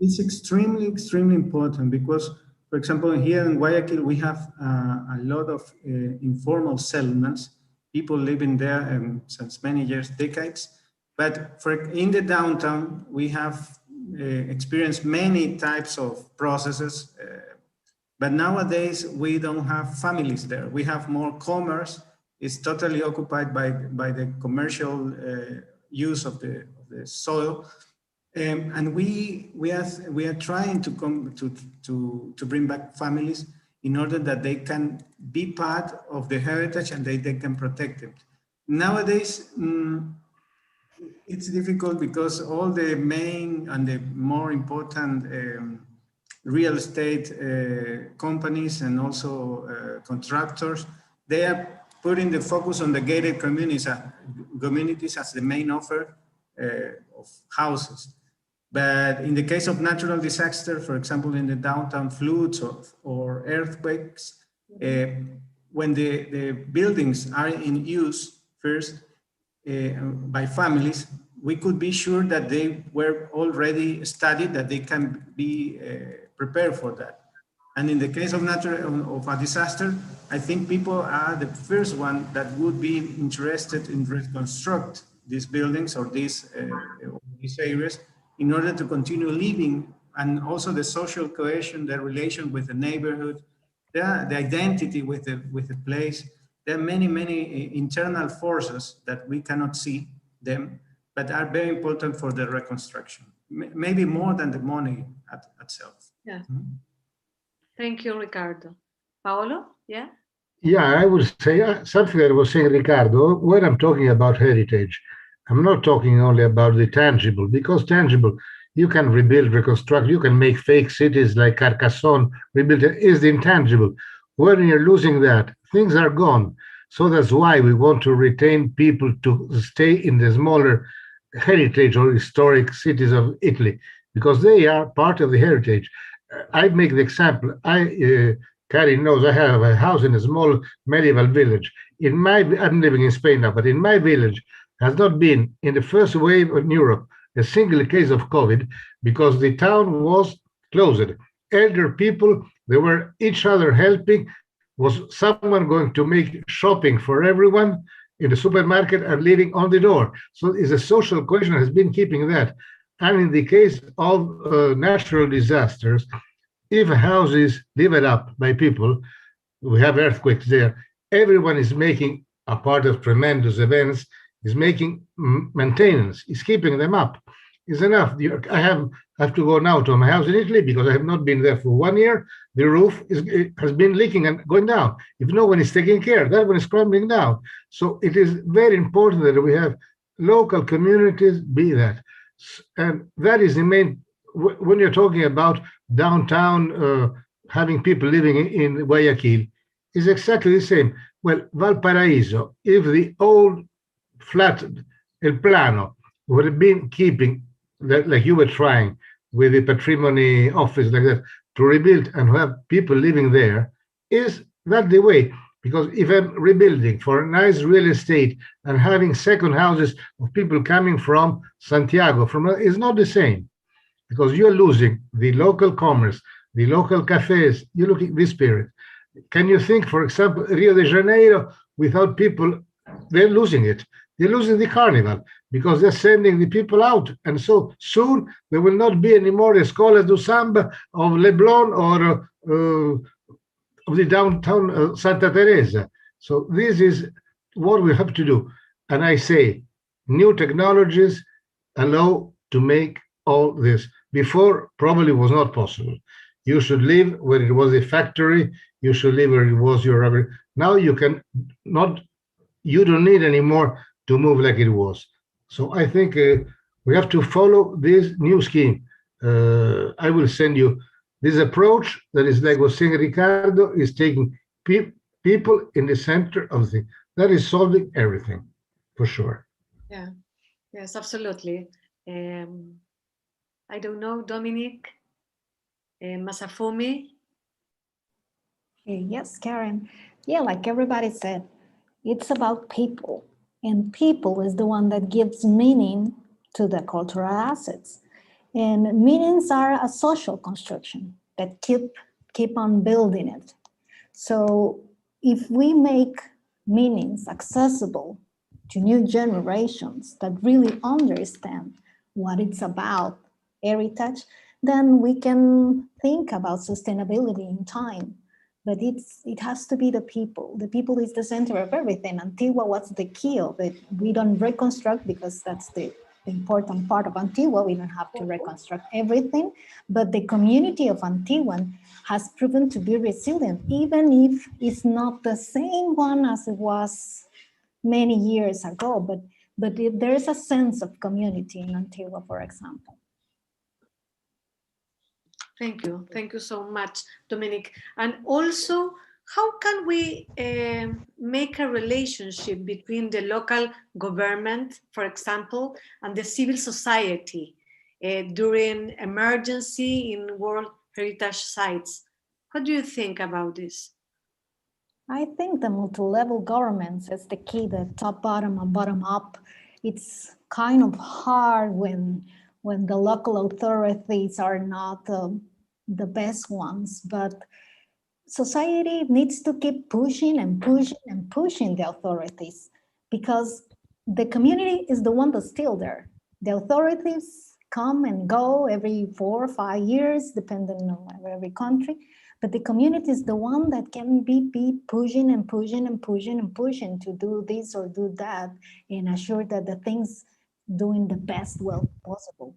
It's extremely, extremely important because, for example, here in Guayaquil, we have a lot of informal settlements, people living there since many years, decades. But in the downtown, we have experienced many types of processes. But nowadays, we don't have families there. We have more commerce. It's totally occupied by the commercial use of the soil. And we are trying to come to bring back families in order that they can be part of the heritage and they can protect it. Nowadays, it's difficult because all the main and the more important real estate companies and also contractors, they are putting the focus on the gated communities as the main offer of houses. But in the case of natural disaster, for example, in the downtown floods or earthquakes, when the buildings are in use first by families, we could be sure that they were already studied, that they can be prepared for that. And in the case of a disaster, I think people are the first one that would be interested in reconstruct these buildings or these areas in order to continue living, and also the social cohesion, the relation with the neighborhood, the identity with the place. There are many internal forces that we cannot see them, but are very important for the reconstruction. Maybe more than the money itself. Yeah. Thank you, Ricardo. Paolo, yeah? Yeah, I would say something that was saying Ricardo. When I'm talking about heritage, I'm not talking only about the tangible, because tangible, you can rebuild, reconstruct, you can make fake cities like Carcassonne, rebuild it, is the intangible. When you're losing that, things are gone. So that's why we want to retain people to stay in the smaller heritage or historic cities of Italy, because they are part of the heritage. I make the example, Karin knows I have a house in a small medieval village. I'm living in Spain now, but in my village has not been, in the first wave in Europe, a single case of COVID, because the town was closed. Elder people, they were each other helping. Was someone going to make shopping for everyone in the supermarket and leaving on the door? So is a social cohesion has been keeping that. And in the case of natural disasters, if a house is lived up by people, we have earthquakes there, everyone is making a part of tremendous events, is making maintenance, is keeping them up. Is enough. I have to go now to my house in Italy because I have not been there for 1 year. The roof has been leaking and going down. If no one is taking care, that one is crumbling down. So it is very important that we have local communities be that. And that is the main, when you're talking about downtown, having people living in Guayaquil, is exactly the same. Well, Valparaiso, if the old flat, El Plano, would have been keeping that, like you were trying with the Patrimonie office like that, to rebuild and have people living there, is that the way? Because if I'm rebuilding for a nice real estate and having second houses of people coming from Santiago, is not the same, because you're losing the local commerce, the local cafes, you're looking this spirit. Can you think, for example, Rio de Janeiro, without people, they're losing it. They're losing the carnival because they're sending the people out. And so soon there will not be any more Escola do Samba of Leblon or of the downtown Santa Teresa. So this is what we have to do. And I say, new technologies allow to make all this. Before, probably was not possible. You should live where it was a factory. You should live where it was your rubber. Now you can not, you don't need anymore to move like it was. So I think we have to follow this new scheme. I will send you this approach that is like was saying Ricardo, is taking people in the center of the thing. That is solving everything, for sure. Yeah, yes, absolutely. I don't know, Dominic, Masafumi. Yes, Karen. Yeah, like everybody said, it's about people. And people is the one that gives meaning to the cultural assets. And meanings are a social construction that keep on building it. So if we make meanings accessible to new generations that really understand what it's about, heritage, then we can think about sustainability in time. But it has to be the people. The people is the center of everything. Antigua, what's the key of it? We don't reconstruct because that's the important part of Antigua. We don't have to reconstruct everything, but the community of Antigua has proven to be resilient, even if it's not the same one as it was many years ago, but there is a sense of community in Antigua, for example. Thank you so much, Dominic. And also, how can we make a relationship between the local government, for example, and the civil society during emergency in World Heritage Sites? What do you think about this? I think the multi-level governments is the key, the top, bottom, and bottom up. It's kind of hard when the local authorities are not the best ones, but society needs to keep pushing and pushing and pushing the authorities, because the community is the one that's still there. The authorities come and go every 4 or 5 years, depending on every country, but the community is the one that can be pushing and pushing and pushing and pushing to do this or do that and assure that the things doing the best well possible.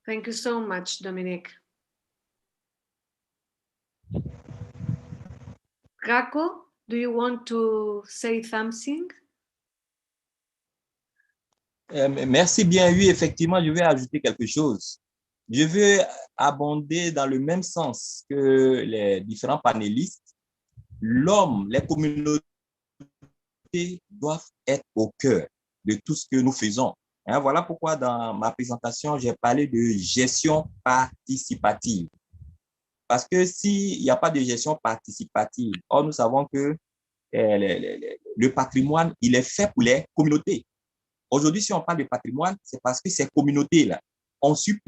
Thank you so much, Dominic. Djako, do you want to say something? Merci bien, oui, effectivement, je vais ajouter quelque chose. Je veux abonder dans le même sens que les différents panélistes. L'homme, les communautés doivent être au cœur de tout ce que nous faisons. Hein, voilà pourquoi dans ma présentation, j'ai parlé de gestion participative. Parce que s'il n'y a pas de gestion participative, or nous savons que le patrimoine, il est fait pour les communautés. Aujourd'hui, si on parle de patrimoine, c'est parce que ces communautés-là ont su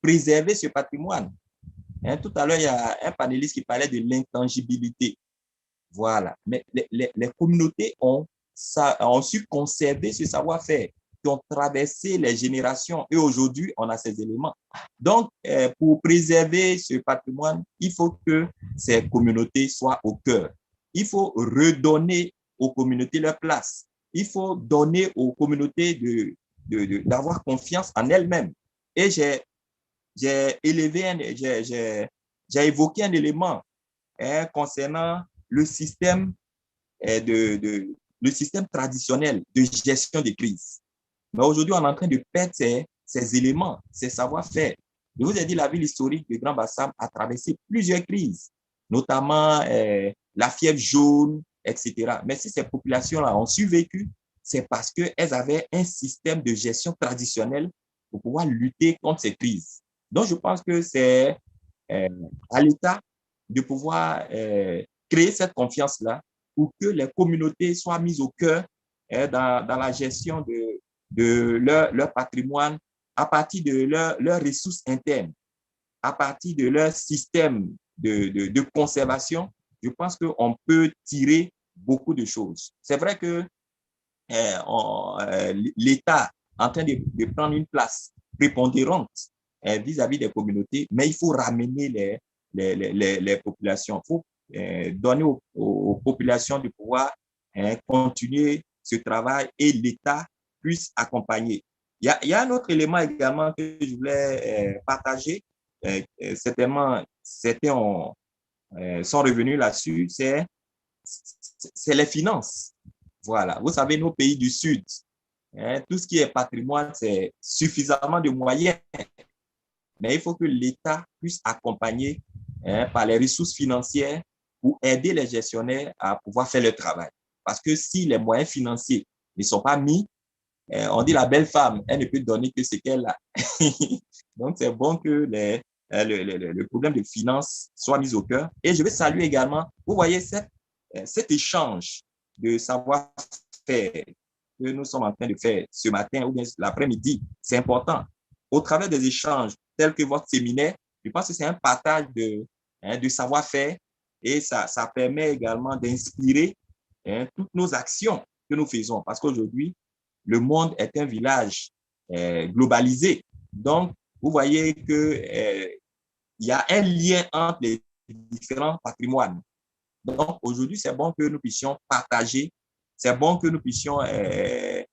préserver ce patrimoine. Hein, tout à l'heure, il y a un panéliste qui parlait de l'intangibilité. Voilà. Mais les communautés ont su conserver ce savoir-faire, qui ont traversé les générations. Et aujourd'hui, on a ces éléments. Donc, pour préserver ce patrimoine, il faut que ces communautés soient au cœur. Il faut redonner aux communautés leur place. Il faut donner aux communautés d'avoir confiance en elles-mêmes. Et j'ai évoqué un élément concernant le système le système traditionnel de gestion des crises. Mais aujourd'hui, on est en train de perdre ces éléments, ces savoir-faire. Je vous ai dit, la ville historique de Grand-Bassam a traversé plusieurs crises, notamment la fièvre jaune, etc. Mais si ces populations-là ont survécu, c'est parce qu'elles avaient un système de gestion traditionnel pour pouvoir lutter contre ces crises. Donc, je pense que c'est à l'État de pouvoir créer cette confiance-là pour que les communautés soient mises au cœur dans la gestion de leur patrimoine à partir de leurs ressources internes, à partir de leur système de conservation. Je pense qu'on peut tirer beaucoup de choses. C'est vrai que l'État est en train de prendre une place prépondérante vis-à-vis des communautés, mais il faut ramener les populations. Il faut donner aux populations de pouvoir continuer ce travail et l'État puisse accompagner. Il y a un autre élément également que je voulais partager. Certainement, certains sont revenus là-dessus, c'est les finances. Voilà. Vous savez, nos pays du Sud, tout ce qui est patrimoine, c'est suffisamment de moyens. Mais il faut que l'État puisse accompagner par les ressources financières pour aider les gestionnaires à pouvoir faire leur travail. Parce que si les moyens financiers ne sont pas mis, on dit la belle femme, elle ne peut donner que ce qu'elle a. Donc, c'est bon que le problème de finances soit mis au cœur. Et je vais saluer également, vous voyez, cet échange de savoir-faire que nous sommes en train de faire ce matin ou bien l'après-midi. C'est important. Au travers des échanges tels que votre séminaire, je pense que c'est un partage de savoir-faire et ça permet également d'inspirer toutes nos actions que nous faisons. Parce qu'aujourd'hui, le monde est un village globalisé. Donc, vous voyez qu'il y a un lien entre les différents patrimoines. Donc, aujourd'hui, c'est bon que nous puissions partager c'est bon que nous puissions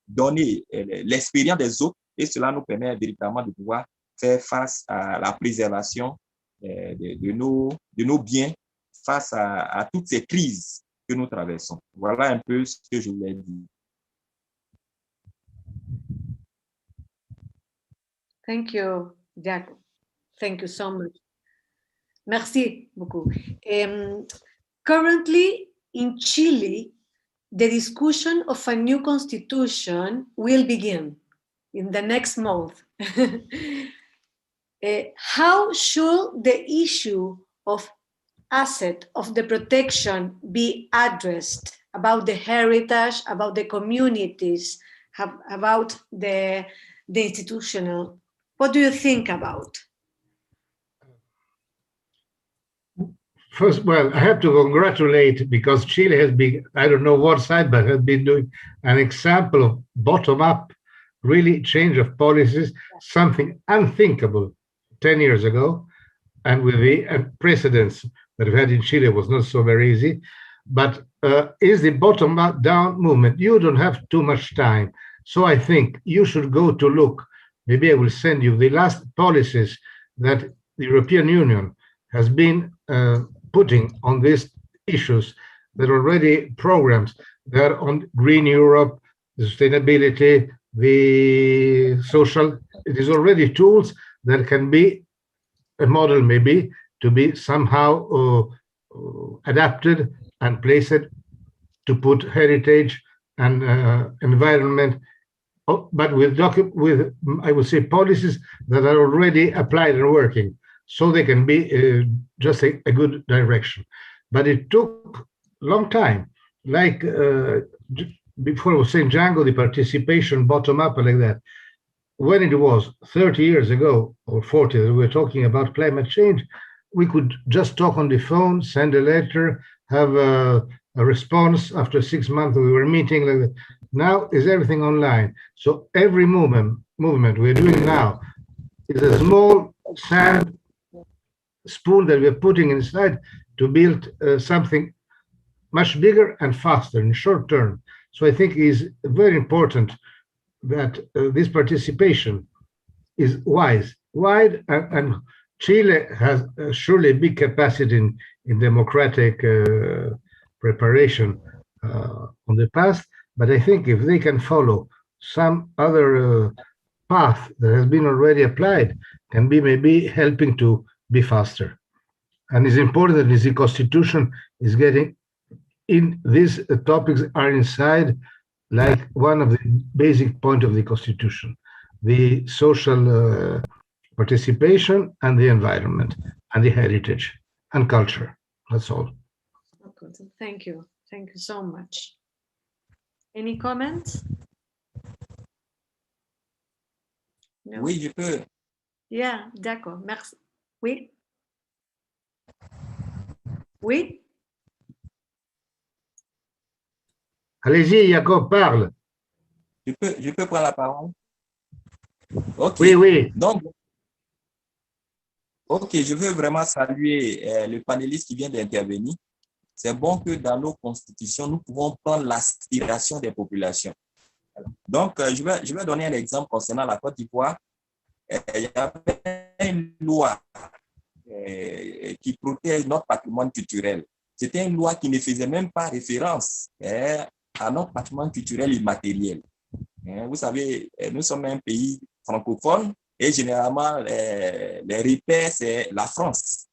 donner l'expérience des autres et cela nous permet véritablement de pouvoir faire face à la préservation de nos biens face à toutes ces crises que nous traversons. Voilà un peu ce que je voulais dire. Thank you, Djako. Thank you so much. Merci beaucoup. Currently in Chile, the discussion of a new constitution will begin in the next month. How should the issue of asset of the protection be addressed about the heritage, about the communities, about the institutional? What do you think about? First, well, I have to congratulate because Chile has been, I don't know what side, but has been doing an example of bottom-up, really change of policies, something unthinkable 10 years ago. And with the precedents that we've had in Chile was not so very easy. But is the bottom-down movement, you don't have too much time. So I think you should go to look. Maybe I will send you the last policies that the European Union has been putting on these issues. There are already programs that are on Green Europe, the sustainability, the social. It is already tools that can be a model maybe to be somehow adapted and placed to put heritage and environment, but with I would say policies that are already applied and working, so they can be just a good direction. But it took a long time, like before I was saying Django, the participation bottom up and like that. When it was 30 years ago or 40, we were talking about climate change, we could just talk on the phone, send a letter, have a response. After 6 months, we were meeting like that. Now is everything online. So every movement we're doing now is a small sand spoon that we're putting inside to build something much bigger and faster in short term. So I think it is very important that this participation is wide, and Chile has surely a big capacity in democratic preparation on the past, but I think if they can follow some other path that has been already applied, can be maybe helping to be faster. And it's important that the Constitution is getting in, these topics are inside like one of the basic points of the Constitution, the social participation and the environment and the heritage and culture. That's all. Okay, thank you. Thank you so much. Any comments? No? Oui, je peux. Yeah, d'accord. Merci. Oui. Oui. Allez-y, Jacob, parle. Je peux prendre la parole? Ok. Oui. Donc, ok, je veux vraiment saluer le panéliste qui vient d'intervenir. C'est bon que dans nos constitutions, nous pouvons prendre l'aspiration des populations. Donc, je vais donner un exemple concernant la Côte d'Ivoire. Il y avait une loi qui protège notre patrimoine culturel. C'était une loi qui ne faisait même pas référence à notre patrimoine culturel immatériel. Vous savez, nous sommes un pays francophone et généralement, les repères, c'est la France.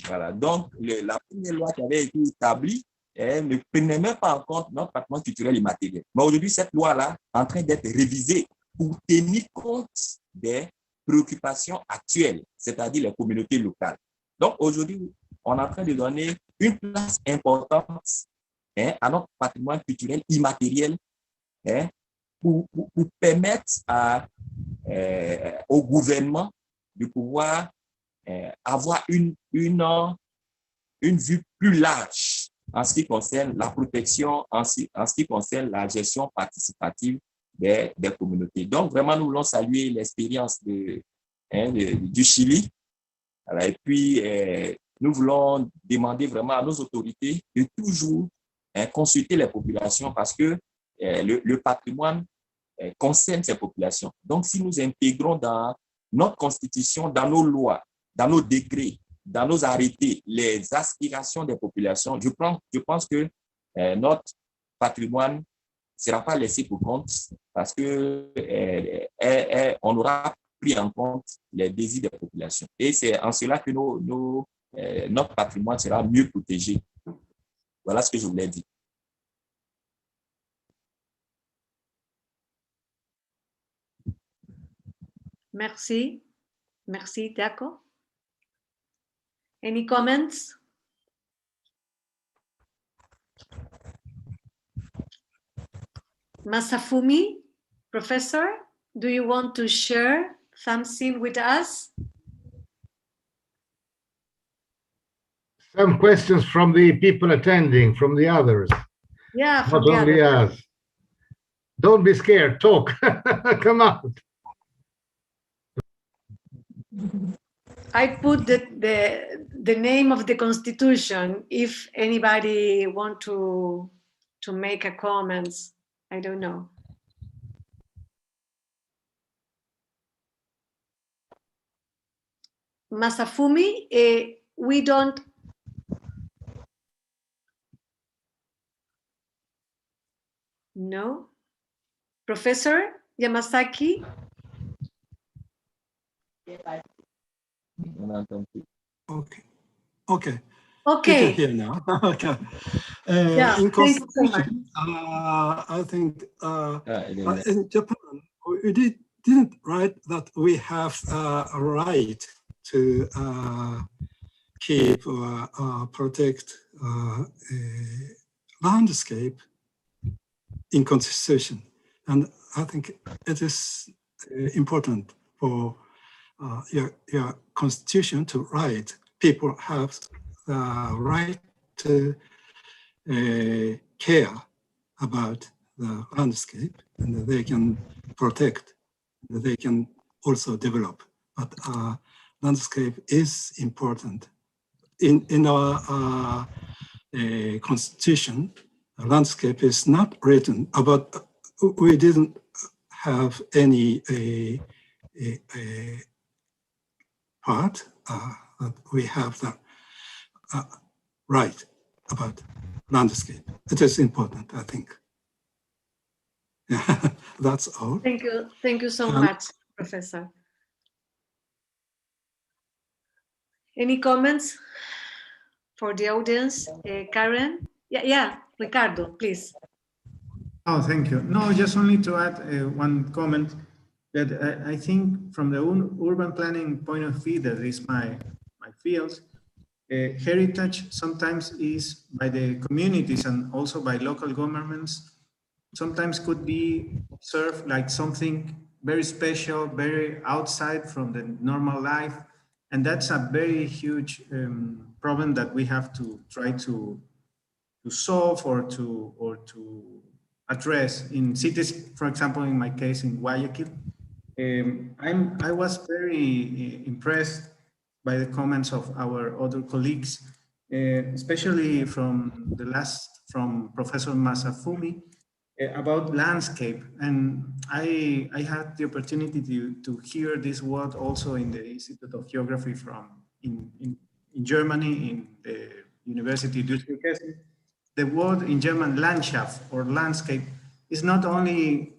Voilà. Donc, la première loi qui avait été établie ne prenait même pas en compte notre patrimoine culturel immatériel. Mais aujourd'hui, cette loi-là est en train d'être révisée pour tenir compte des préoccupations actuelles, c'est-à-dire les communautés locales. Donc, aujourd'hui, on est en train de donner une place importante à notre patrimoine culturel immatériel pour permettre au gouvernement de pouvoir avoir une vue plus large en ce qui concerne la protection, en ce qui concerne la gestion participative des communautés. Donc, vraiment, nous voulons saluer l'expérience du Chili. Alors, et puis, nous voulons demander vraiment à nos autorités de toujours consulter les populations parce que le patrimoine concerne ces populations. Donc, si nous intégrons dans notre constitution, dans nos lois, dans nos décrets, dans nos arrêtés, les aspirations des populations, je pense que notre patrimoine ne sera pas laissé pour compte parce que on aura pris en compte les désirs des populations. Et c'est en cela que notre patrimoine sera mieux protégé. Voilà ce que je voulais dire. Merci. Merci, Djako. Any comments? Masafumi, Professor, do you want to share something with us? Some questions from the people attending, from the others. Yeah, from not only us. Don't be scared, talk. Come out. I put the name of the Constitution if anybody want to make a comments. I don't know. Masafumi, we don't. No. Professor Yamasaki? Okay. Okay. Okay. You can hear now. Okay. Yeah, in thank you so much. constitution, I think in Japan, we didn't write that we have a right to keep or protect landscape in constitution. And I think it is important for your constitution to write. People have the right to care about the landscape, and they can protect, they can also develop. But landscape is important. In our constitution, landscape is not written about, we didn't have any part that we have the right about landscape. It is important, I think. Yeah, that's all. Thank you so much, Professor. Any comments for the audience? Karen? Yeah, Ricardo, please. Oh, thank you. No, just only to add one comment that I think from the urban planning point of view, that is my field, heritage sometimes is by the communities and also by local governments, sometimes could be observed like something very special, very outside from the normal life. And that's a very huge problem that we have to try to solve or to address in cities. For example, in my case in Guayaquil, I was very impressed by the comments of our other colleagues, especially from Professor Masafumi about landscape. And I had the opportunity to hear this word also in the Institute of Geography in Germany, in the University of Duisburg. The word in German, Landschaft or landscape, is not only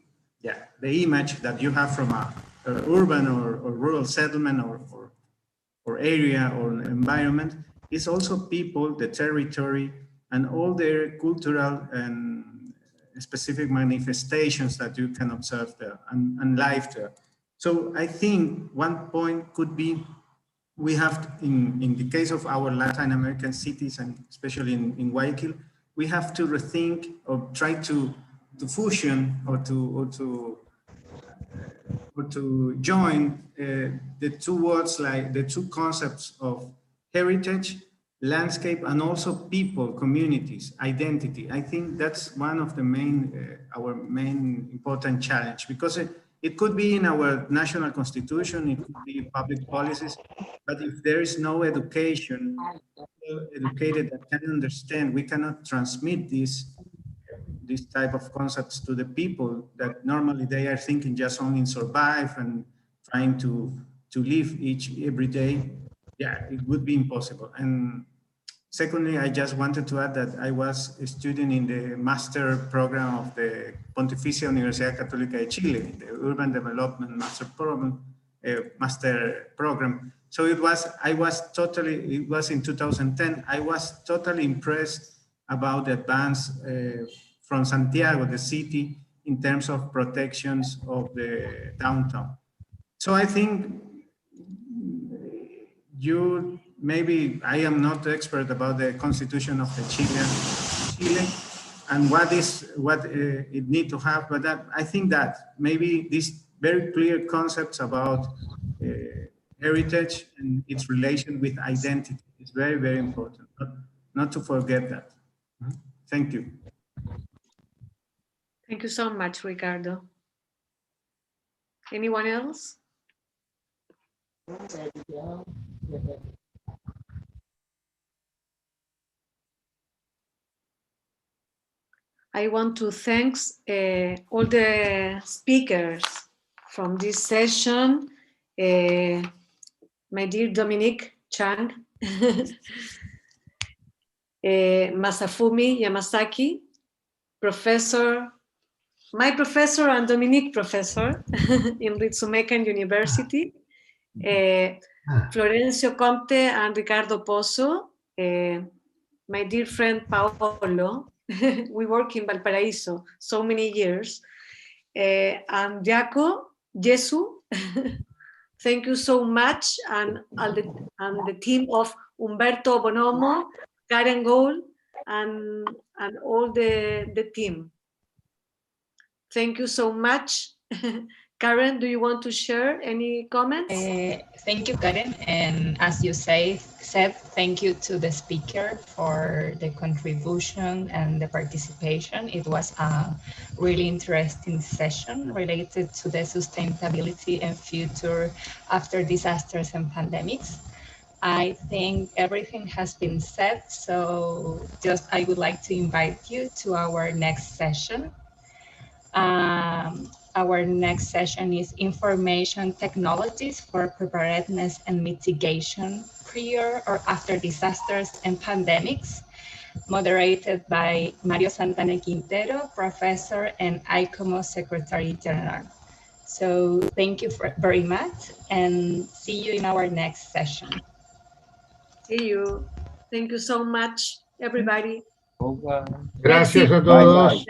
the image that you have from a urban or rural settlement or area or environment. It's also people, the territory, and all their cultural and specific manifestations that you can observe there and life there. So I think one point could be, we have in the case of our Latin American cities, and especially in Guayaquil, we have to rethink or try to fusion or to join the two words, like the two concepts of heritage, landscape, and also people, communities, identity. I think that's one of the our main important challenge, because it could be in our national constitution, it could be public policies, but if there is no education, educated that can understand, we cannot transmit this this type of concepts to the people that normally they are thinking just only in survive and trying to live every day, yeah, it would be impossible. And secondly, I just wanted to add that I was a student in the master program of the Pontificia Universidad Católica de Chile, the Urban Development Master Program. So it was in 2010, I was totally impressed about the advance from Santiago, the city, in terms of protections of the downtown. So I think maybe I am not expert about the constitution of the Chile and what it need to have, but I think that maybe these very clear concepts about heritage and its relation with identity is very, very important, not to forget that. Thank you. Thank you so much, Ricardo. Anyone else? I want to thank all the speakers from this session. My dear Dominique Chang, Masafumi Yamasaki, my professor and Dominique professor in Ritsumeikan University, Florencio Comte and Ricardo Pozo, my dear friend Paolo, we work in Valparaiso so many years, and Djako, Jesu, thank you so much, and the team of Umberto Bonomo, Karen Golle, and all the team. Thank you so much. Karen, do you want to share any comments? Thank you, Karen. And as you said, thank you to the speaker for the contribution and the participation. It was a really interesting session related to the sustainability and future after disasters and pandemics. I think everything has been said, so I would like to invite you to our next session. Our next session is Information Technologies for Preparedness and Mitigation Prior or After Disasters and Pandemics, moderated by Mario Santana Quintero, Professor and ICOMOS Secretary General. So thank you very much and see you in our next session. See you. Thank you so much, everybody. Gracias a todos.